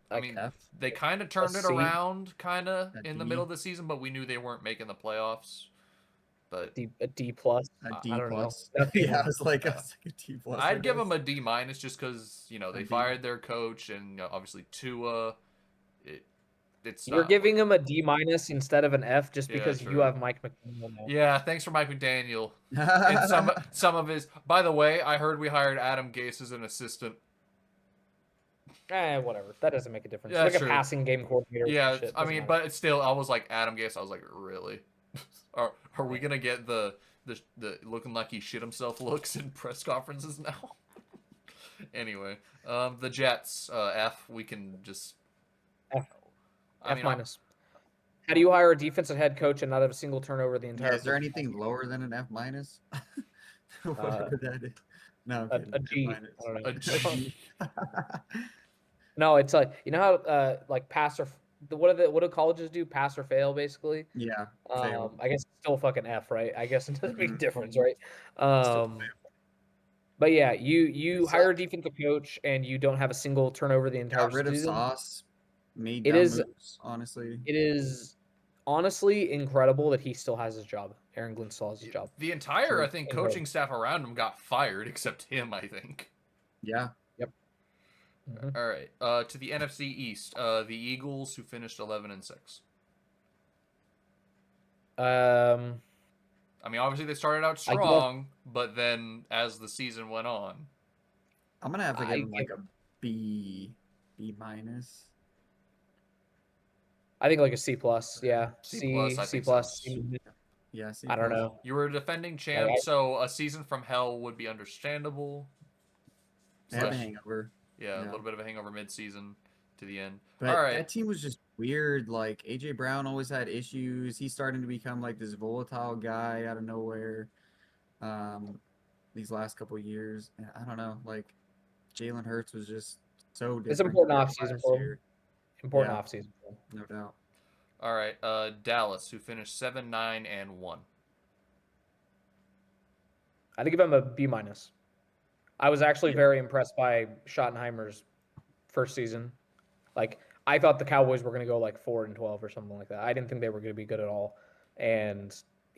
I mean, they kind of turned it around, kind of in the middle of the season, but we knew they weren't making the playoffs. But a D plus. A D I don't plus. know. Yeah, I was like a D plus. I'd give them a D minus just because they fired their coach and obviously Tua. You're giving him a D minus instead of an F just because you have Mike McDaniel now. Yeah, thanks for Mike McDaniel. And some of his. By the way, I heard we hired Adam Gase as an assistant. Whatever. That doesn't make a difference. Yeah, It's like a passing game coordinator. Yeah, I mean, but it's still. I was like Adam Gase. I was like, really? Are we gonna get the looking like he shit himself looks in press conferences now? Anyway, the Jets. F. We can just F minus. How do you hire a defensive head coach and not have a single turnover the entire? Is there anything lower than an F minus? Whatever that is. No, a G. I don't know. A G. No, it's like how like pass or what do colleges do? Pass or fail, basically. Yeah. I guess it's still fucking F, right? I guess it doesn't make a difference, right? But yeah, you hire a defensive coach and you don't have a single turnover the entire season. Got rid of Sauce. Made moves, honestly. It is honestly incredible that he still has his job. Aaron Glenn still has his job. The entire, I think, coaching staff around him got fired, except him, I think. Yeah. Yep. Mm-hmm. All right. To the NFC East, the Eagles, who finished 11-6. I mean, obviously they started out strong, but then as the season went on, I'm gonna have to give him like a B minus. I think like a C plus. Yeah, C plus. Yeah, C+. I don't know. You were a defending champ, so a season from hell would be understandable. They have a hangover. Yeah, a little bit of a hangover mid-season to the end. But all right. That team was just weird. Like, A.J. Brown always had issues. He's starting to become like this volatile guy out of nowhere these last couple of years. And I don't know. Like, Jalen Hurts was just so different. It's an important offseason for him. Important offseason for him. No doubt. All right. Dallas, who finished 7-9-1. I'd give him a B minus. I was actually very impressed by Schottenheimer's first season. Like, I thought the Cowboys were going to go like 4-12 or something like that. I didn't think they were going to be good at all. And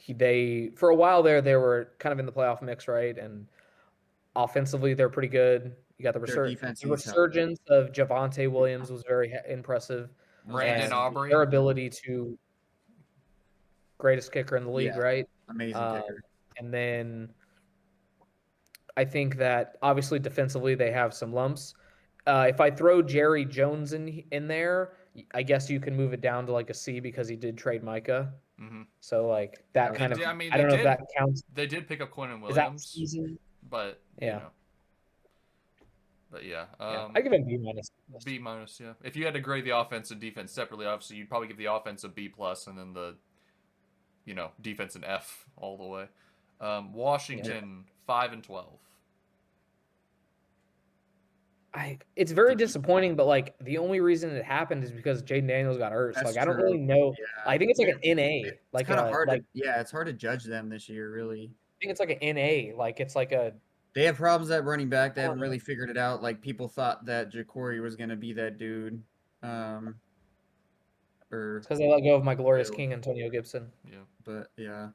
they for a while there, they were kind of in the playoff mix, right? And offensively, they're pretty good. You got the resurgence of Javonte Williams was very impressive. Brandon Aubrey. Their ability to greatest kicker in the league, right? Amazing kicker. And then I think that obviously defensively they have some lumps. If I throw Jerry Jones in there, I guess you can move it down to like a C because he did trade Micah. Mm-hmm. So like that kind of. I mean, I don't know if that counts. They did pick up Quentin Williams, but yeah. You know. But yeah, I give him B minus. B minus, yeah. If you had to grade the offense and defense separately, obviously you'd probably give the offense a B plus, and then the, defense an F all the way. Washington 5-12. It's very disappointing, but like the only reason it happened is because Jaden Daniels got hurt. So like I don't really know. Yeah. I think it's like an NA. Like kind of hard. It's hard to judge them this year, really. I think it's like an NA. Like it's like a. They have problems at running back. They haven't really figured it out. Like people thought that Ja'Cory was going to be that dude, or or Because I let go of my glorious Bill. king, Antonio Gibson. Yeah. but yeah.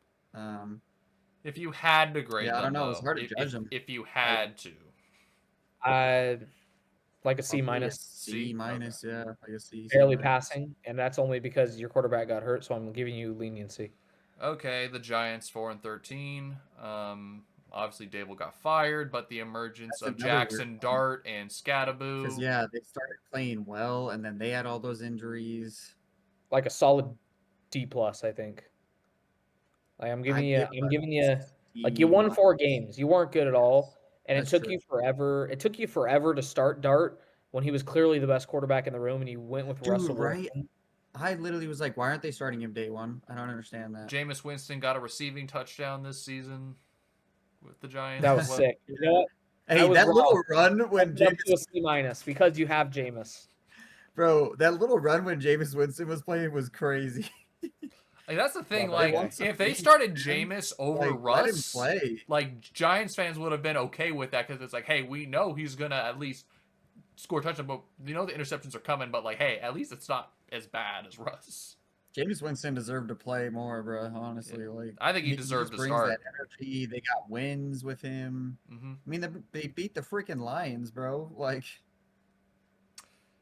If you had to grade Yeah, I them, don't know. It's though, hard to judge them. if you had to, I like a C Probably a minus, C minus, yeah, like a C. barely minus. passing, and that's only because your quarterback got hurt. So I'm giving you leniency. okay, the Giants 4-13. Obviously Dable got fired, but the emergence That's of another weird Jackson one. Dart and Because Scadaboo. yeah, they started playing well, and then they had all those injuries. Like a solid D plus, I think. Like I'm I'd give giving you, like you C won 4 minus. games. You weren't good at all, and it That's took true. you forever. It took you forever to start Dart when he was clearly the best quarterback in the room, and you went with Dude, Russell right? Wilson. I literally was like, why aren't they starting him day one? I don't understand that. Jameis Winston got a receiving touchdown this season with the Giants. That was sick. You know what? I Hey, was that wrong. little run I when put up to a Jameis, C minus because you have Jameis. bro, that little run when Jameis Winston was playing was crazy. Like that's the thing. Love that They Like won guy. some if they games, started man. Jameis over Like, let him Russ, play. like Giants fans would have been okay with that because it's like, hey, we know he's gonna at least score a touchdown, but you know the interceptions are coming. But like, hey, at least it's not as bad as Russ. Jameis Winston deserved to play more, bro. Honestly, like I think he he deserved just to brings that start. energy. They got wins with him. Mm-hmm. I mean, they beat the freaking Lions, bro. Like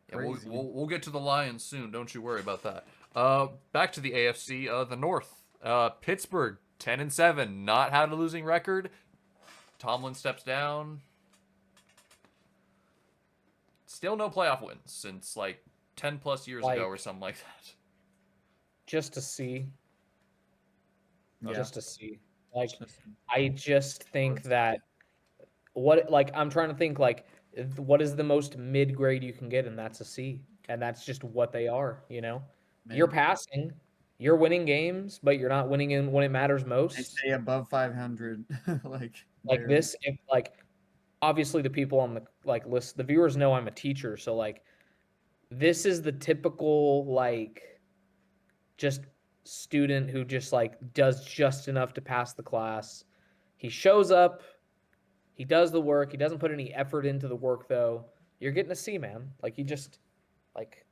Yeah, crazy. we'll get to the Lions soon. Don't you worry about that. Back to the AFC, the North. Pittsburgh 10-7, not had a losing record. Tomlin steps down. Still no playoff wins since like 10 plus years ago Like or something like that. just a C, Yeah. just a C. Like Just- I just think that what like I'm trying to think like what is the most mid grade you can get, and that's a C, and that's just what they are. You know, you're man, passing, you're winning games, but you're not winning in when it matters they most. stay above 500, like Like barely. this, if like obviously the people on the like list, the viewers know I'm a teacher, so like this is the typical like just student who just like does just enough to pass the class. He shows up, he does the work, he doesn't put any effort into the work though. You're getting a C, man. Like you just like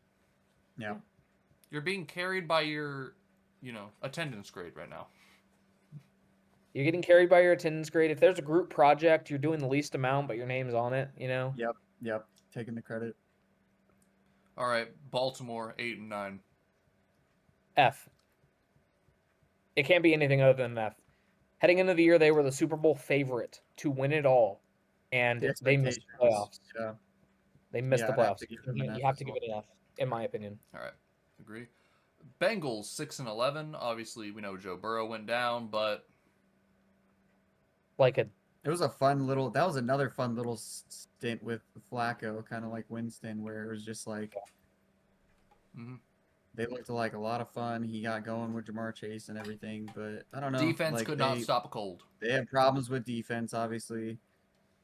Yeah. You're being carried by your, attendance grade right now. you're getting carried by your attendance grade. If there's a group project, you're doing the least amount, but your name's on it, you know? Yep. Yep. Taking the credit. All right, Baltimore 8-9. F. It can't be anything other than F. Heading into the year, they were the Super Bowl favorite to win it all, and The they missed the expectations. playoffs. Yeah. They missed Yeah, the I'd have playoffs. to give them an You F have as to give well. it an F, in my opinion. All right, agree. Bengals 6-11. Obviously, we know Joe Burrow went down, but Like a It was a fun little. That was another fun little stint with Flacco, kind of like Winston, where it was just like Mhm. they looked like a lot of fun. He got going with Jamar Chase and everything, but I don't know. defense Like could not stop a cold. they had problems with defense, obviously.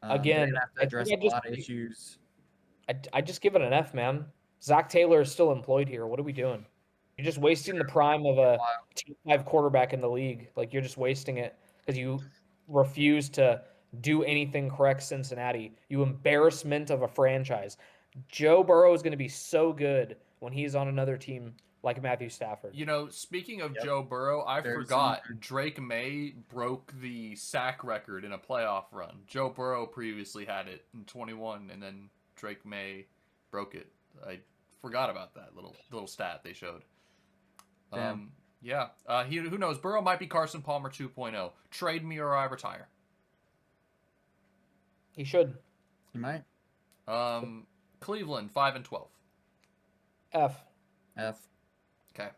They again. didn't have to I address think a lot of issues. I just give it an F, man. Zach Taylor is still employed here. What are we doing? You're just wasting the prime of a T5 quarterback in the league. Like you're just wasting it because you refuse to do anything correct. Cincinnati, you embarrassment of a franchise. Joe Burrow is going to be so good when he's on another team like Matthew Stafford. Speaking of Yep. Joe Burrow, I Very forgot similar. Drake Maye broke the sack record in a playoff run. Joe Burrow previously had it in 21, and then Drake Maye broke it. I forgot about that little stat they showed. Damn. Yeah. Who knows? Burrow might be Carson Palmer 2.0. Trade me or I retire. He should. He might. Cleveland 5-12. F. F. Okay.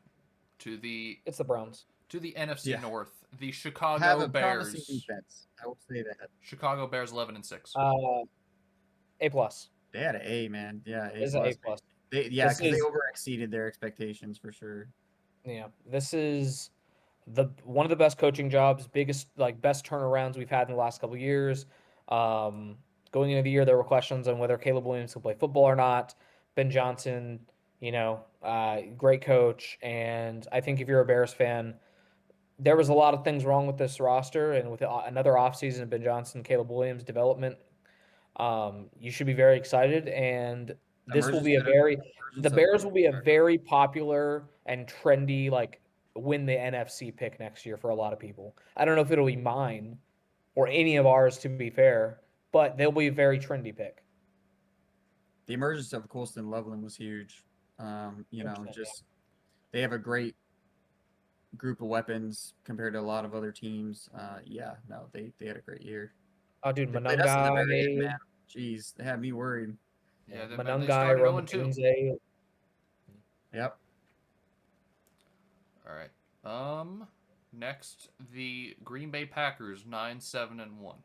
To the It's the Browns. NFC Yeah. North, the Have Chicago a promising Bears. defense. I will say that. Chicago Bears 11-6. A plus. They had an A, man. Yeah, A Is an A plus. plus. Yeah, This because they is- over exceeded their expectations for sure. Yeah, this is one of the best coaching jobs, best turnarounds we've had in the last couple of years. Going into the year, there were questions on whether Caleb Williams could play football or not. Ben Johnson, great coach, and I think if you're a Bears fan, there was a lot of things wrong with this roster, and with another offseason of Ben Johnson, Caleb Williams development, you should be very excited. And this will be the Emergence of Bears will be a very popular and trendy, like, win the NFC pick next year for a lot of people. I don't know if it'll be mine or any of ours, to be fair, but they'll be a very trendy pick. the emergence of Colston Loveland was huge. You know, 100%, yeah. just they have a great group of weapons compared to a lot of other teams. Yeah, no, they had a great year. Oh, dude, They played us in the very end, man. Monangai, Jeez, they had me worried. Yeah, they Monangai, started 0-2. Romatunze. Yep. All right. Next, the Green Bay Packers 9-7-1.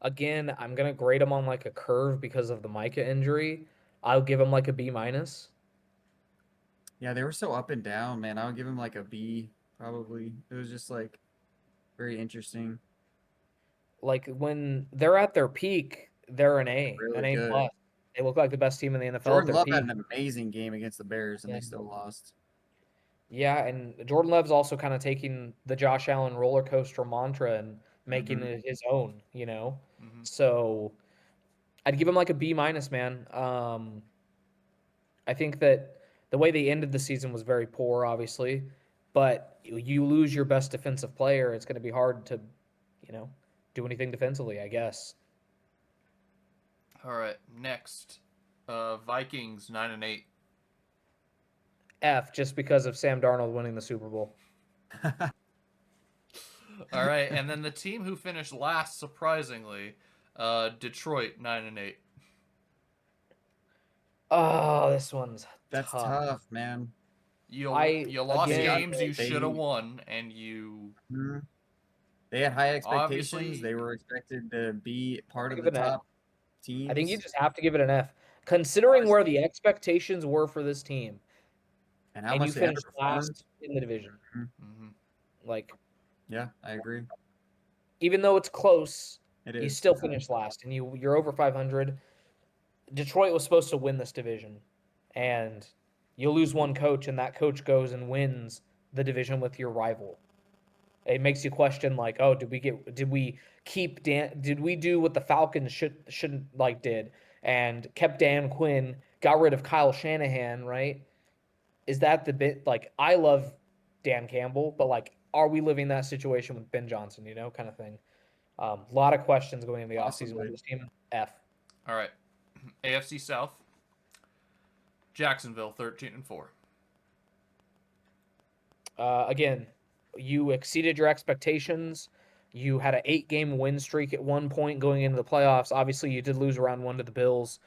Again, I'm gonna grade them on like a curve because of the Micah injury. I'll give them like a B minus. Yeah, they were so up and down, man. I would give them like a B, probably. It was just like very interesting. Like when they're at their peak, they're an Really A good. plus. They look like the best team in the NFL at Jordan their Love peak. had an amazing game against the Bears, and Yeah. they still lost. Yeah, and Jordan Love's also kind of taking the Josh Allen roller coaster mantra and making Mhm. it his own, you know? Mhm. So I'd give him like a B minus, man. I think that the way they ended the season was very poor, obviously, but you lose your best defensive player, it's going to be hard to, you know, do anything defensively, I guess. All right. Next, Vikings 9-8. F, just because of Sam Darnold winning the Super Bowl. All right, and then the team who finished last, surprisingly, Detroit 9-8. Oh, this one's That's tough. tough, man. You lost again, games you they- should have won, and you Mhm. They had high expectations. Obviously- They were expected to be part of give the it an F. top teams. I think you just have to give it an F, considering where Honestly. the expectations were for this team, and how and you much they finished underperformed. last in the division. mm-hmm. Like, Yeah, I agree. even though it's close, It you is. still finished last, and you're over 500. Detroit was supposed to win this division, and you lose one coach, and that coach goes and wins the division with your rival. It makes you question, like, oh, did we keep Dan? Did we do what the Falcons shouldn't like did and kept Dan Quinn, got rid of Kyle Shanahan, right? Is that the bit? Like, I love Dan Campbell, but like, are we living that situation with Ben Johnson? You know, kind of thing. A lot of questions going into the offseason with Possibly. this team. F. All right. AFC South. Jacksonville 13-4. Again, you exceeded your expectations. You had an 8-game win streak at one point going into the playoffs. Obviously, you did lose round 1 to the Bills,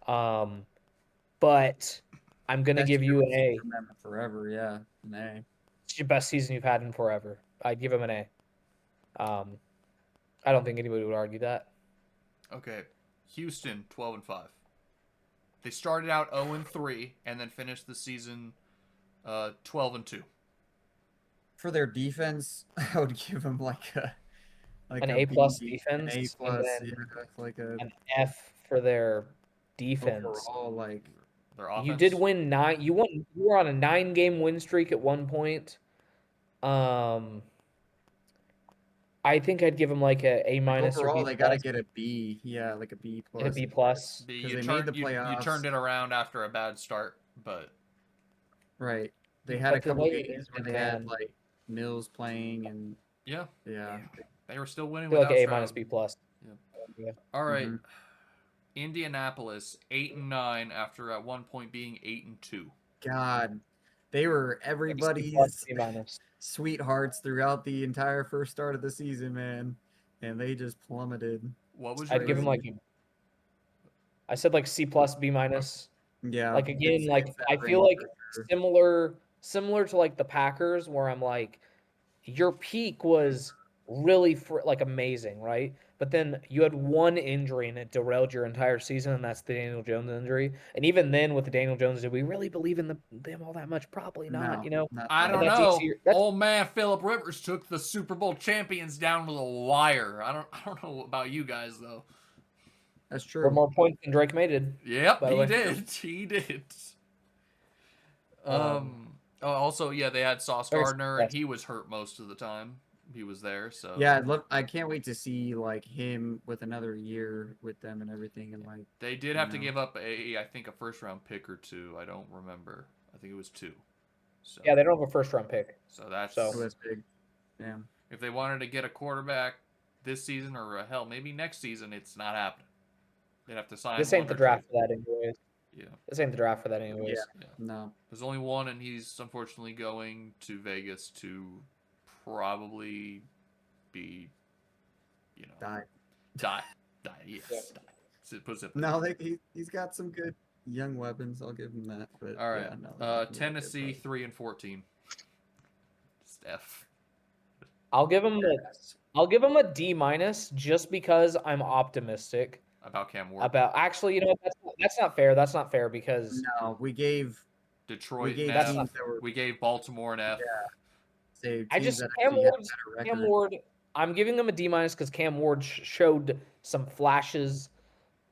but I'm gonna Best give year you an we've A. seen from them forever. Yeah, an A. It's your best season you've had in forever. I'd give him an A. I don't think anybody would argue that. Okay. Houston 12-5. They started out 0-3 and then finished the season 12-2. For their defense, I would give them like An a A plus B, defense, an A and plus, then yeah, like a an F for their defense. overall like. Their offense. You did win 9. You were on a 9-game win streak at one point. I think I'd give them like a A minus or Overall, B they got to plus. get a B. Yeah, like a B plus. And a B plus. You they made turned, the you playoffs. turned it around after a bad start, but Right. They had But a the couple way it games where ended, they had man. like Mills playing and yeah, yeah. they were still winning I feel like without A Stroud. minus B plus. Yeah. All right. Mhm. Indianapolis 8-9 after at one point being 8-2. God, they were C plus, everybody's B minus. sweethearts throughout the entire first start of the season, man, and they just plummeted. What was your I'd give them rating? like I said like C plus B minus. Yeah, Like again, it's like that I feel range like for sure. similar to like the Packers, where I'm like, your peak was really like amazing, right? But then you had one injury and it derailed your entire season, and that's the Daniel Jones injury. And even then, with the Daniel Jones, did we really believe in them all that much? Probably not. No, You know, not I at don't all. that's know. easier. That's Old man Philip Rivers took the Super Bowl champions down to the wire. I don't know about you guys though. That's for true. more points than Drake May did. Yep, By the he way. did. He did. Also, yeah, they had Sauce Very Gardner, and successful. he was hurt most of the time. he was there. So Yeah, I can't wait to see like him with another year with them and everything, and like they did you have to know. give up I think a first round pick or two. I don't remember. I think it was 2. So Yeah, they don't have a first round pick. so that's So It was big. Damn. if they wanted to get a quarterback this season or hell maybe next season, it's not happening. They'd have to sign this one ain't the or draft trade. for that anyways. Yeah. This ain't the draft for that Yeah. anyways. Yeah. No. There's only one, and he's unfortunately going to Vegas to probably be, Die. die. Yes, Yeah. die. Put it simply. No, he's got some good young weapons. I'll give him that. But All right. yeah, no. they're not gonna be that Tennessee good, 3-14. Steph. I'll give him but- a D minus just because I'm optimistic About Cam Ward. about. Actually, you know what? That's not fair. That's not fair because No, we gave Detroit gave and That's F. not teams that were We gave Baltimore an F. say I teams just that Cam actually had a Ward's better record. Cam Ward. I'm giving him a D minus because Cam Ward showed some flashes,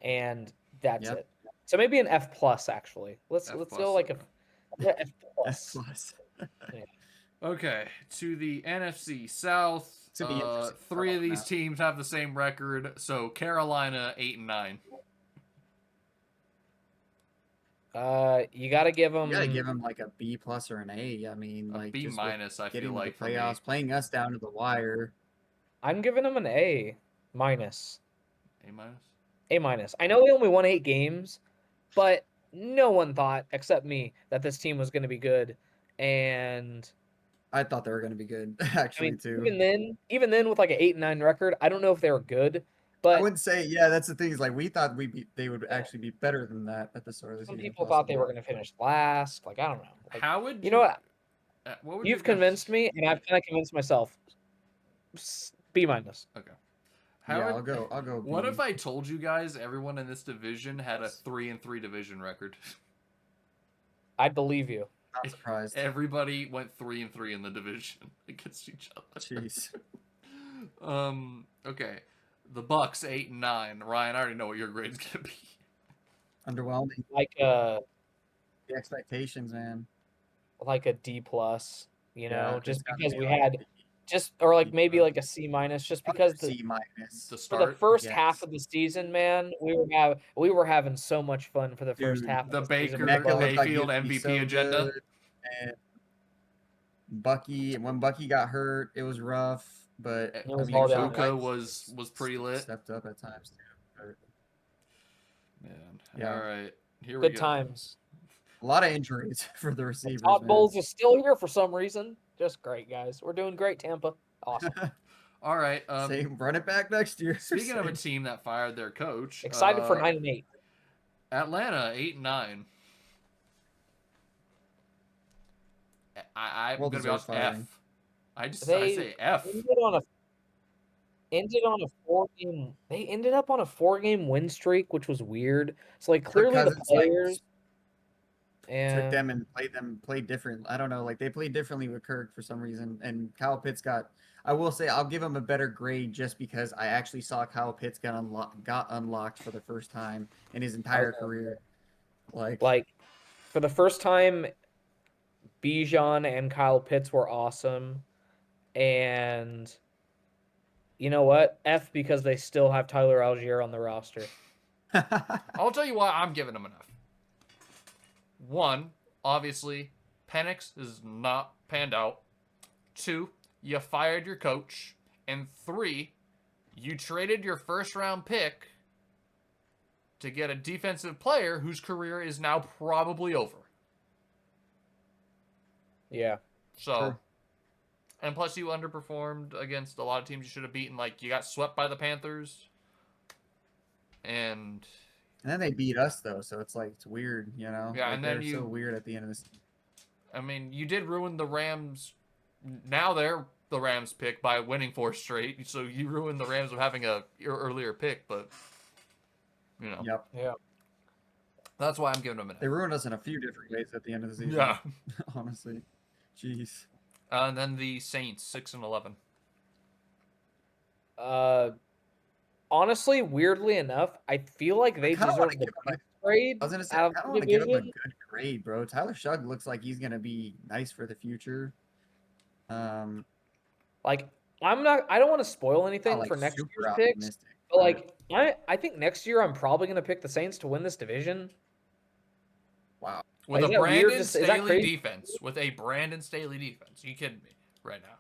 and that's Yep. it. So maybe an F plus actually. Let's F go plus, like okay. F F plus. plus. Okay, to the NFC South. To be interesting. 3 of these Now. teams have the same record. So Carolina 8-9. You got to give him. You gotta give him like a B plus or an A. I mean, A like B just with minus, I getting feel to like, the for me. playoffs, playing us down to the wire. I'm giving him an A minus. A minus. A minus. I know they only won 8 games, but no one thought except me that this team was going to be good, and I thought they were gonna be good, I actually, mean, too. even then, with like an 8-9 record, I don't know if they were good, I but wouldn't say, yeah, that's the thing. Is like we thought they would actually be better than that at the start of the some season. people thought they were possibly. going to finish last. Like I don't know. Like, How would you know what? What would You've you guys- convinced me, and I've kind of convinced myself. B minus. Okay. Yeah, would- I'll go. What B. if I told you guys everyone in this division had a 3-3 division record? I'd believe you. Not surprised. Everybody went 3-3 in the division against each other. Jeez. Okay. The Bucks 8-9. Ryan, I already know what your grade's gonna be. Underwhelming. Like The expectations, man. a D plus. You know, Yeah, just it's gotta because be we like had or like B maybe plus. like a C minus, just I'll give because C minus. The for the start. first half Yes. of the season, man, we were having so much fun for the first Dude, half. the of the season Baker- with the Mecca Bucks. looked like he Mayfield would be MVP so agenda. good, and when Bucky got hurt, it was rough. But It I was mean, hard Kyle out. Puka Pitts was pretty lit. Stepped up at times too. But Man. Yeah. All right. Here we Good go. times. a lot of injuries for the receivers. Todd man. Bowles is still here for some reason. Just great, guys. We're doing great, Tampa. Awesome. All right. Same, run it back next year. Speaking of a Same. team that fired their coach, Excited for 9-8. Atlanta 8-9. I'm Well gonna be honest. deserved firing. F. I They say F. ended on a 4-game. They ended up on a 4-game win streak, which was weird. So like clearly Because the it's like players took and them and played different. I don't know, like they played differently with Kirk for some reason. And Kyle Pitts got. I will say I'll give him a better grade just because I actually saw Kyle Pitts got unlocked for the first time in his entire Okay. career. like for the first time, Bijan and Kyle Pitts were awesome, and you know what? F because they still have Tyler Algier on the roster. I'll tell you why I'm giving them an F. One, obviously, Penix is not panned out. 2, you fired your coach. And 3, you traded your first round pick to get a defensive player whose career is now probably over. Yeah. So, Sure. and plus you underperformed against a lot of teams you should have beaten. Like, you got swept by the Panthers. And And then they beat us though, so it's like it's weird, you know. Yeah, Like, and then they're you- so weird at the end of this. I mean, you did ruin the Rams. Now they're the Rams pick by winning 4 straight. So you ruined the Rams of having a earlier pick, but you know, Yep, Yeah. that's why I'm giving them an they F. ruined us in a few different ways at the end of the season. Yeah. honestly, jeez. And then the Saints 6-11. Honestly, weirdly enough, I feel like they kinda wanna deserve the give 'em a- best grade I was gonna say, out I of kind of the want to give him a division. good grade, bro. Tyler Shugg looks like he's gonna be nice for the future. Like I don't want to spoil anything Not like for next super year's picks, optimistic. but like I think next year I'm probably gonna pick the Saints to win this division. Wow. With Like, a is that weird? Brandon Just is that Staley crazy? defense. With a Brandon Staley defense. You kidding me right now?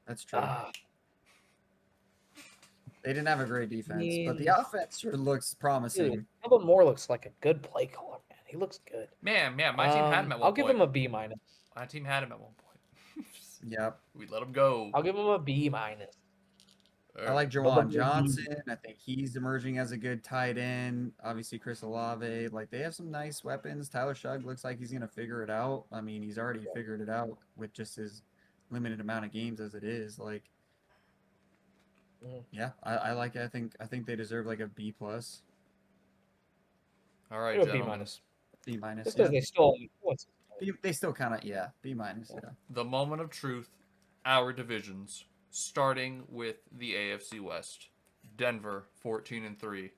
That's true. Ah, They didn't have a great I defense, but the mean, offense sure looks dude, promising. Kellen Moore looks like a good play caller, man. He looks good. Man, my team had him at one I'll give point. him a B minus. My team had him at one point. Yep. We let him go. I'll give him a B minus. I like Love Jawan the Johnson. I think he's emerging as a good tight end. Obviously, Chris Olave. Like, they have some nice weapons. Tyler Shugg looks like he's going to figure it out. I mean, he's already figured it out with just his limited amount of games as it is. Like, yeah, I like it. I think they deserve like a B plus, All right, Give a B gentlemen. minus. B minus. Just Yeah. because they still They still kind of B minus. Yeah. The moment of truth, our divisions, starting with the AFC West. Denver 14-3.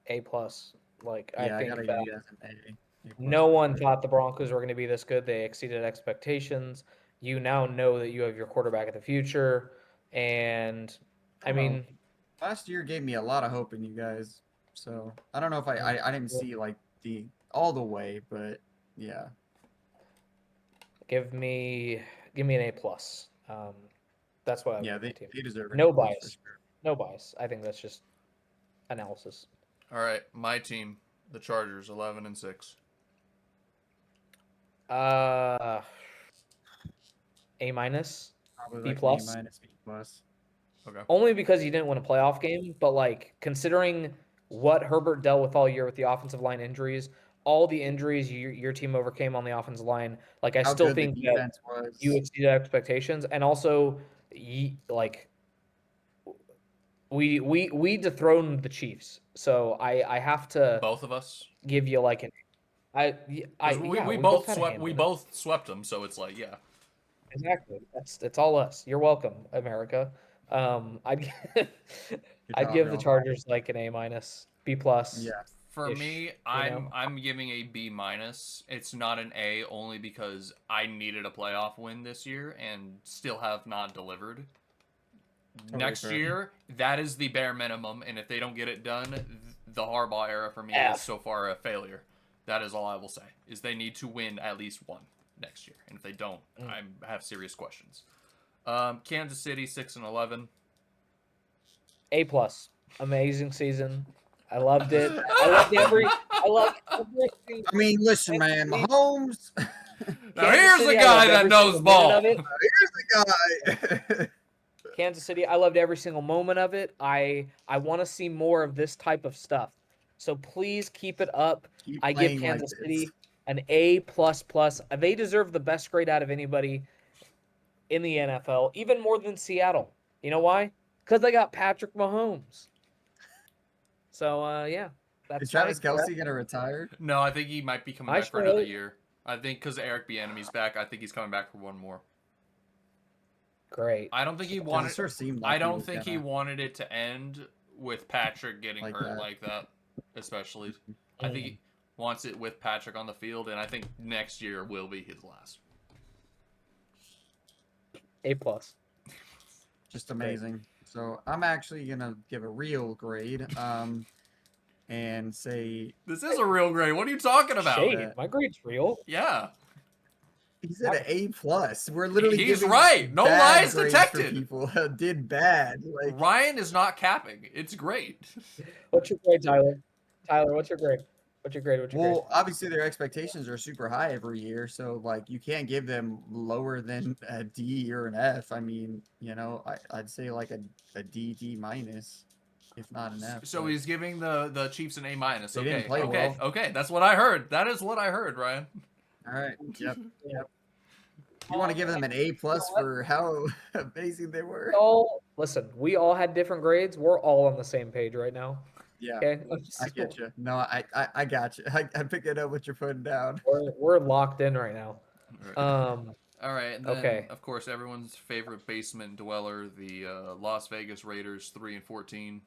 A plus. Like Yeah, I I think gotta that give you guys an A. A plus no for one sure. thought the Broncos were going to be this good. They exceeded expectations. You now know that you have your quarterback of the future, and I don't know. mean, Last year gave me a lot of hope in you guys. So I don't know if I didn't see like the all the way, but yeah. give me an A plus. That's what I would Yeah, give my they, team. they deserve an No A plus for bias. sure. No bias. I think that's just analysis. All right, my team, the Chargers 11-6. Uh, A minus, Probably B like an A plus. minus, B plus. Okay. Only because you didn't win a playoff game, but like considering what Herbert dealt with all year with the offensive line injuries, all the injuries your team overcame on the offensive line, like I How still good the think that defense you was. exceeded expectations, and also like we dethroned the Chiefs, so I have to Both of us. give you like an Because we we both both had a swept hand we in it. both swept them, so it's like, yeah. Exactly. It's all us. You're welcome, America. I'd Good I'd job, give the y'all. Chargers like an A minus, B plus Yeah. For ish. me, You know, I'm giving a B minus. It's not an A only because I needed a playoff win this year and still have not delivered. Totally Next fair. year, that is the bare minimum, and if they don't get it done, the Harbaugh era for me F. is so far a failure. That is all I will say. Is they need to win at least one next year, and if they don't, I have serious questions. Kansas City 6-11. A plus. Amazing season. I loved it. I loved every single I mean, listen, man, Kansas City- Mahomes. Now Kansas here's City, a I guy loved that every knows single minute ball. of it. Here's the guy. Kansas City, I loved every single moment of it. I want to see more of this type of stuff. So please keep it up. Keep I give playing like Kansas this. City an A plus plus. They deserve the best grade out of anybody in the NFL, even more than Seattle. You know why? Because they got Patrick Mahomes. So yeah, that's Is Travis my Kelsey gonna retire? No, I think he might be coming I back for sure another hope. year. I think because Eric Bieniemy's back, I think he's coming back for one more. Great. I don't think he It wanted. sure seemed like I he don't was think he gonna wanted it to end with Patrick getting like hurt that. like that, especially. I think he wants it with Patrick on the field, and I think next year will be his last. A plus. Just amazing. So I'm actually gonna give a real grade, and say This is a real grade. What are you talking about? Shade. My grade's real. Yeah, he's at an A plus. We're literally he's giving right. No bad lies grades detected. for people that did bad. Like, Ryan is not capping. It's great. What's your grade, Tyler? Tyler, what's your grade? What's your grade? well, obviously their expectations are super high every year, so like you can't give them lower than a D or an F. I mean, I'd say like a D minus, if not an F. So but he's giving the Chiefs an A minus. They Okay, didn't play okay, well. okay. That's what I heard. That is what I heard, Ryan. all right, yep. You want to give them an A plus for how amazing they were? Listen, we all had different grades. We're all on the same page right now. Yeah, Okay. I get you. No, I got you. I pick it up what you're putting down. We're locked in right now. All right, and then Okay. of course everyone's favorite basement dweller, the Las Vegas Raiders, 3-14.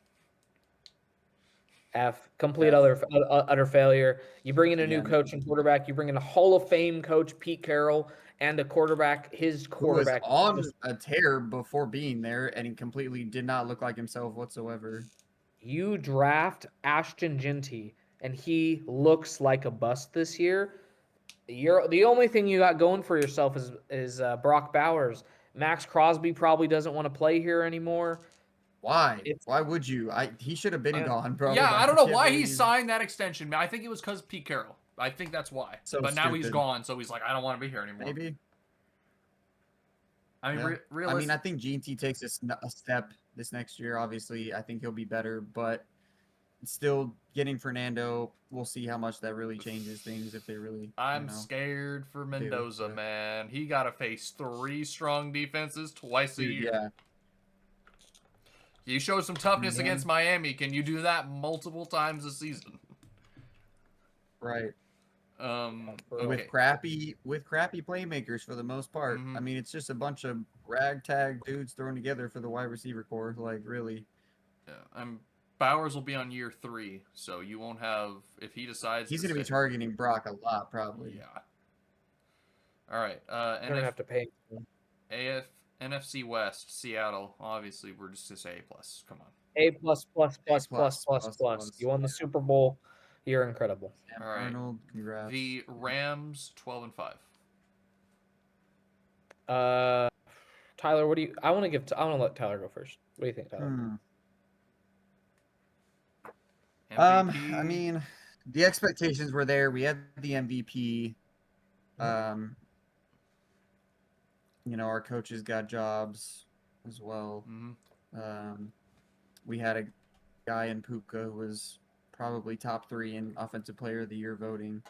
F. Complete F. utter failure. You bring in a new Yeah. coach and quarterback. You bring in a Hall of Fame coach, Pete Carroll, and a quarterback. His Who was quarterback on just- a tear before being there, and he completely did not look like himself whatsoever. You draft Ashton Genty, and he looks like a bust this year. The only thing you got going for yourself is Brock Bowers. Max Crosby probably doesn't want to play here anymore. Why? It's Why would you? He should have been and gone, bro. Yeah, Like, I don't I know can't why he believe- signed that extension. I think it was because Pete Carroll. I think that's why. So but now he's stupid. gone, so he's like, I don't want to be here anymore. Maybe. I mean, Yeah. I mean, realistically, I think GT takes a step this next year. Obviously, I think he'll be better, but still getting Fernando. We'll see how much that really changes things if they really. I'm scared for Mendoza, but- man. He got to face 3 strong defenses twice a Dude, year. yeah. You showed some toughness Yeah. against Miami. Can you do that multiple times a season? Right. Okay. With crappy playmakers for the most part. Mhm. I mean, it's just a bunch of ragtag dudes thrown together for the wide receiver core. Like, really. Yeah, Bowers will be on year 3, so you won't have if he decides He's to going to be stay. targeting Brock a lot, probably. Yeah. All right. you're gonna have to pay. NFC West, Seattle. Obviously, we're just to say A+. Come on. A plus plus plus plus plus, plus plus, plus. plus. You won the Super Bowl. You're incredible. Sam All right. Darnold, congrats. The Rams, 12-5. Tyler, what do you? I want to let Tyler go first. What do you think, Tyler? MVP. I mean, the expectations were there. We had the MVP. Our coaches got jobs as well. Mhm. We had a guy in Puka who was probably top 3 in Offensive Player of the Year voting.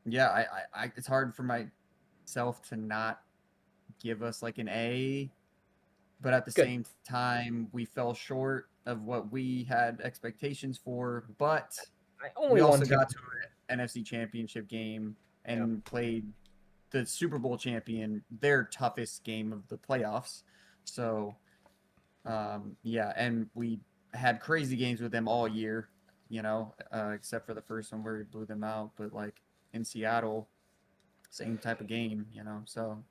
Yeah, I it's hard for myself to not give us like an A, but at the Good. same time, we fell short of what we had expectations for. But I we only also want to. got to an NFC Championship game and played the Super Bowl champion, their toughest game of the playoffs. So, yeah, and we had crazy games with them all year, except for the first one where we blew them out. But like in Seattle, same type of game, So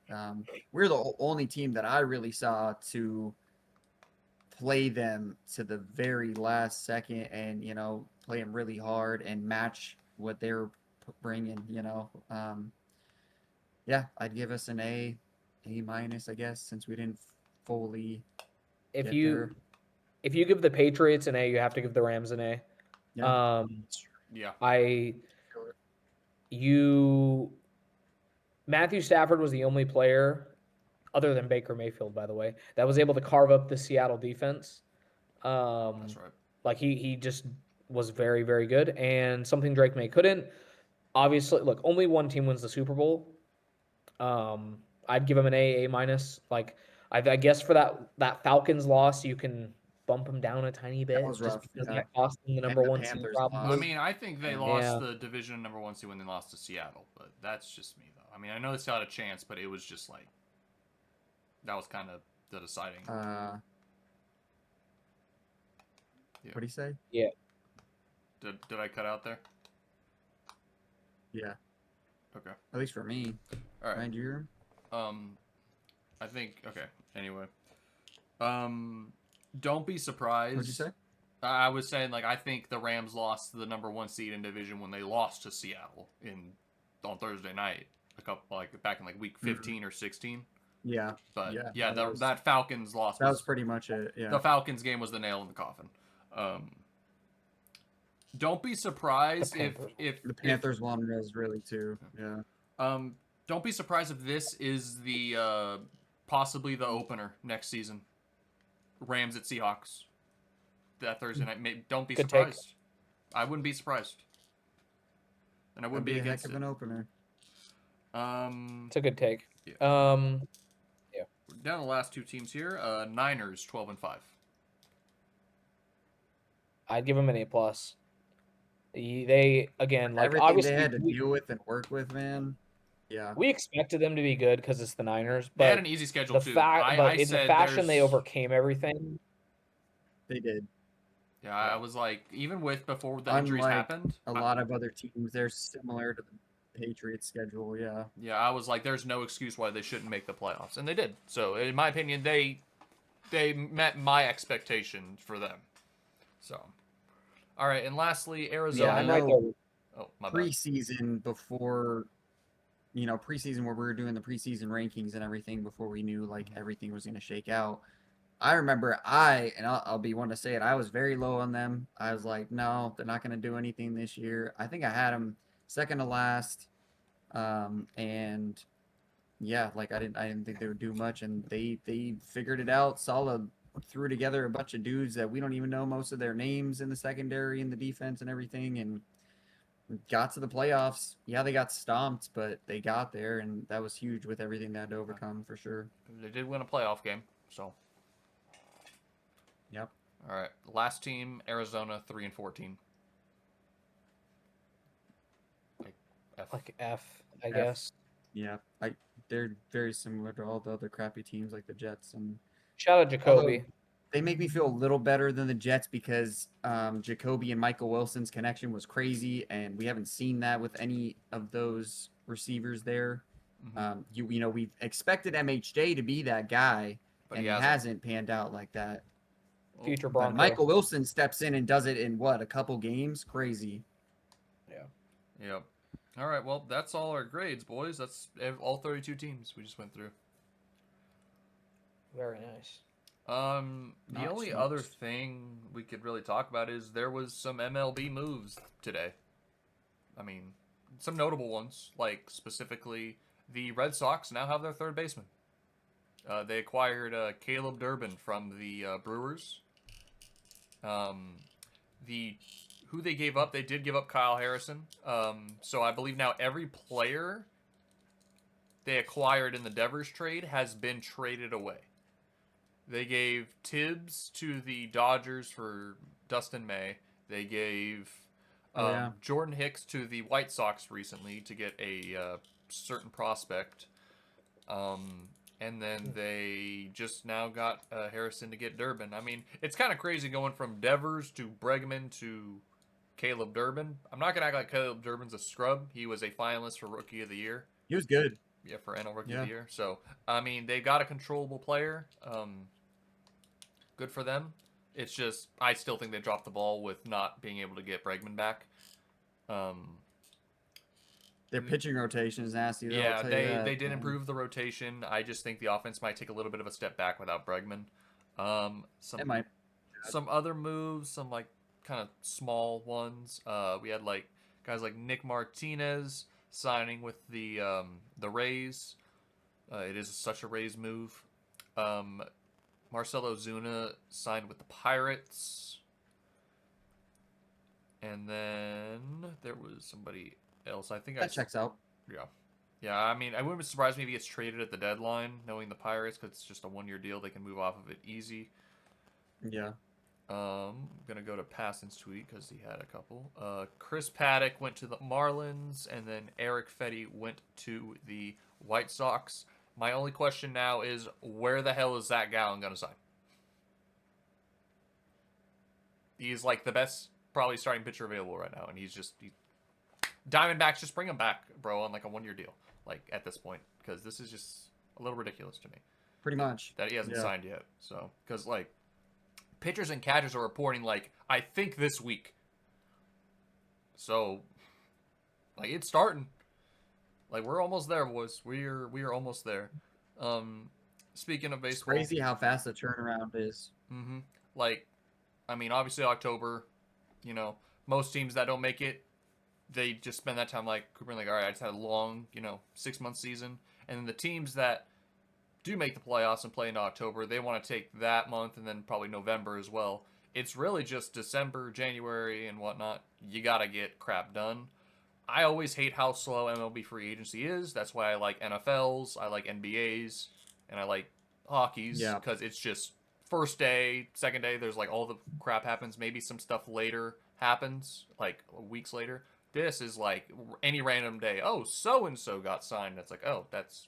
we're the only team that I really saw to play them to the very last second and, play them really hard and match what they were bringing, Yeah, I'd give us an A minus, I guess, since we didn't fully If get you there. if you give the Patriots an A, you have to give the Rams an A. Yeah. Yeah. Matthew Stafford was the only player, other than Baker Mayfield, by the way, that was able to carve up the Seattle defense. That's right. Like he just was very, very good, and something Drake May couldn't. Obviously, look, only one team wins the Super Bowl. I'd give him an A minus. Like I guess for that Falcons loss, you can bump him down a tiny bit was just rough, because yeah. that cost them the And number the 1 seed Panthers I probably. mean, I think they Yeah. lost the division number 1 seed when they lost to Seattle, but that's just me, though. I mean, I know they still had a chance, but it was just like that was kind of the deciding. What do you say? Yeah. Did I cut out there? Yeah. Okay. At least for me. All right. Mind you. I think okay. Anyway, don't be surprised. What'd you say? I was saying like I think the Rams lost to the number 1 seed in division when they lost to Seattle on Thursday night, back in week 15 or 16. Yeah. But Yeah, that Falcons loss. That was pretty much it. Yeah. The Falcons game was the nail in the coffin. Don't be surprised if the Panthers one was really too. Yeah. Don't be surprised if this is the possibly the opener next season. Rams at Seahawks. That Thursday night. Don't be Good surprised. take. I wouldn't be surprised. And I wouldn't That'd be be a heck against of it. an opener. It's a good take. Yeah. Down to the last 2 teams here. Niners 12-5. I'd give them an A plus. They again, like Everything obviously they had to deal with and work with, man. Yeah. we expected them to be good because it's the Niners, They had but an easy schedule the too. fact, but I in the said fashion they there's- overcame everything. They did. Yeah, I was like, even with before the injuries Unlike happened, a lot of other teams, they're similar to the Patriots schedule. Yeah. yeah, I was like, there's no excuse why they shouldn't make the playoffs, and they did. So, in my opinion, they met my expectation for them. So, all right, and lastly, Yeah, Arizona. I I'm right know there. Oh, my bad. preseason before, preseason where we were doing the preseason rankings and everything before we knew like everything was going to shake out. I remember and I'll be one to say it, I was very low on them. I was like, no, they're not going to do anything this year. I think I had them second to last. And yeah, like I didn't think they would do much, and they figured it out. Solid threw together a bunch of dudes that we don't even know most of their names in the secondary and the defense and everything, and got to the playoffs. Yeah, they got stomped, but they got there, and that was huge with everything they had to overcome for sure. They did win a playoff game. So, Yep. all right, last team, Arizona, 3-14. Like F. Like F, I F. guess. Yeah, they're very similar to all the other crappy teams like the Jets, and Shout out Jacoby. they make me feel a little better than the Jets because Jacoby and Michael Wilson's connection was crazy, and we haven't seen that with any of those receivers there. We've expected MHJ to be that guy, But and he he hasn't. hasn't panned out like that. Future But Bronco. Michael Wilson steps in and does it in what, a couple games? Crazy. Yep. All right, well, that's all our grades, boys. That's all 32 teams we just went through. Very nice. The Not only smokes. other thing we could really talk about is there was some MLB moves today. I mean, some notable ones, like specifically the Red Sox now have their third baseman. They acquired Caleb Durbin from the Brewers. Who they gave up, they did give up Kyle Harrison. So I believe now every player they acquired in the Devers trade has been traded away. They gave Tibbs to the Dodgers for Dustin May. They gave Jordan Hicks to the White Sox recently to get a certain prospect. And then they just now got Harrison to get Durbin. I mean, it's kind of crazy going from Devers to Bregman to Caleb Durbin. I'm not going to act like Caleb Durbin's a scrub. He was a finalist for Rookie of the Year. He was good. Yeah, for NL Rookie of the Year. So, I mean, they got a controllable player. Good for them. It's just, I still think they dropped the ball with not being able to get Bregman back. Their pitching rotation is nasty, though. Yeah, I'll tell you that, they did man. improve the rotation. I just think the offense might take a little bit of a step back without Bregman. It might. Some other moves, some like kind of small ones. We had like guys like Nick Martinez signing with the Rays. It is such a Rays move. Marcelo Zuna signed with the Pirates. And then there was somebody else. I think That checks out. Yeah. Yeah, I mean, I wouldn't be surprised if he gets traded at the deadline, knowing the Pirates, because it's just a one-year deal. They can move off of it easy. Yeah. I'm going to go to Passon's tweet because he had a couple. Chris Paddock went to the Marlins, and then Eric Fetty went to the White Sox. My only question now is, where the hell is Zach Gallen going to sign? He's like the best, probably starting pitcher available right now, and Diamondbacks, just bring him back, bro, on like a one-year deal, like at this point, because this is just a little ridiculous to me. Pretty much. That he hasn't signed yet. So, because like pitchers and catchers are reporting like I think this week. So, like it's starting. Like we're almost there, boys. We are almost there. Speaking of It's baseball, crazy how fast the turnaround is. Mm-hmm. Like, I mean, obviously October. You know, most teams that don't make it, they just spend that time like Cooper, like, all right, I just had a long, 6-month season. And then the teams that do make the playoffs and play into October, they want to take that month and then probably November as well. It's really just December, January, and whatnot. You got to get crap done. I always hate how slow MLB free agency is. That's why I like NFLs, I like NBAs, and I like hockeys. Yeah. Because it's just first day, second day, there's like all the crap happens. Maybe some stuff later happens, like weeks later. This is like any random day. Oh, so-and-so got signed. That's like, oh, that's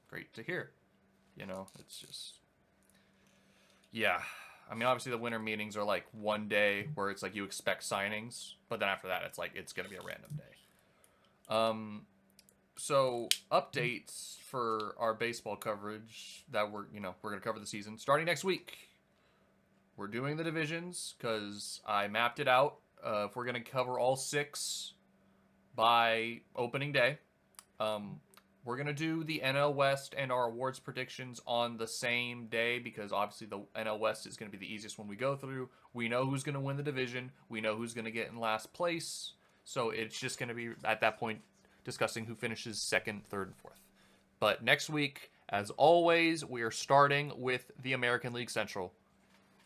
great to hear. It's just... Yeah. I mean, obviously the winter meetings are like one day where it's like you expect signings, but then after that, it's like it's gonna be a random day. So updates for our baseball coverage that we're gonna cover the season starting next week. We're doing the divisions because I mapped it out. If we're gonna cover all 6 by opening day, we're gonna do the NL West and our awards predictions on the same day because obviously the NL West is gonna be the easiest one we go through. We know who's gonna win the division. We know who's gonna get in last place. So it's just gonna be at that point discussing who finishes second, third, and fourth. But next week, as always, we are starting with the American League Central.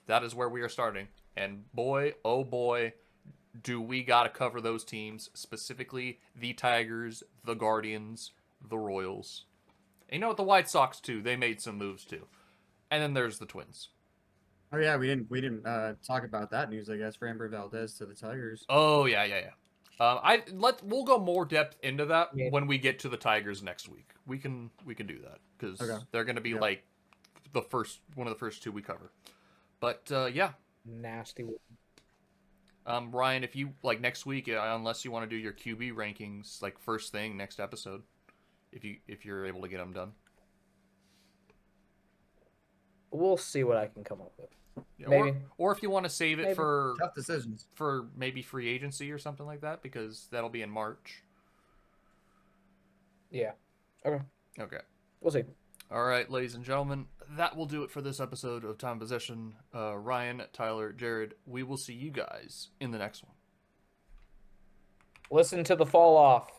That is where we are starting. And boy, oh boy, do we got to cover those teams, specifically the Tigers, the Guardians, the Royals. And you know what? The White Sox, too. They made some moves, too. And then there's the Twins. Oh yeah, we didn't talk about that news. I guess Framber Valdez to the Tigers. Oh, yeah. We'll go more depth into that Yeah. when we get to the Tigers next week. We can do that because Okay. they're going to be Yep. like one of the first 2 we cover. But yeah, Nasty. Ryan, if you like next week, unless you want to do your QB rankings like first thing next episode, if you're able to get them done. We'll see what I can come up with. Yeah, Maybe. or if you want to save it Maybe. for Tough decisions. maybe free agency or something like that because that'll be in March. Yeah. Okay. Okay. We'll see. All right, ladies and gentlemen, that will do it for this episode of Time Possession. Ryan, Tyler, Jared, we will see you guys in the next one. Listen to the fall off.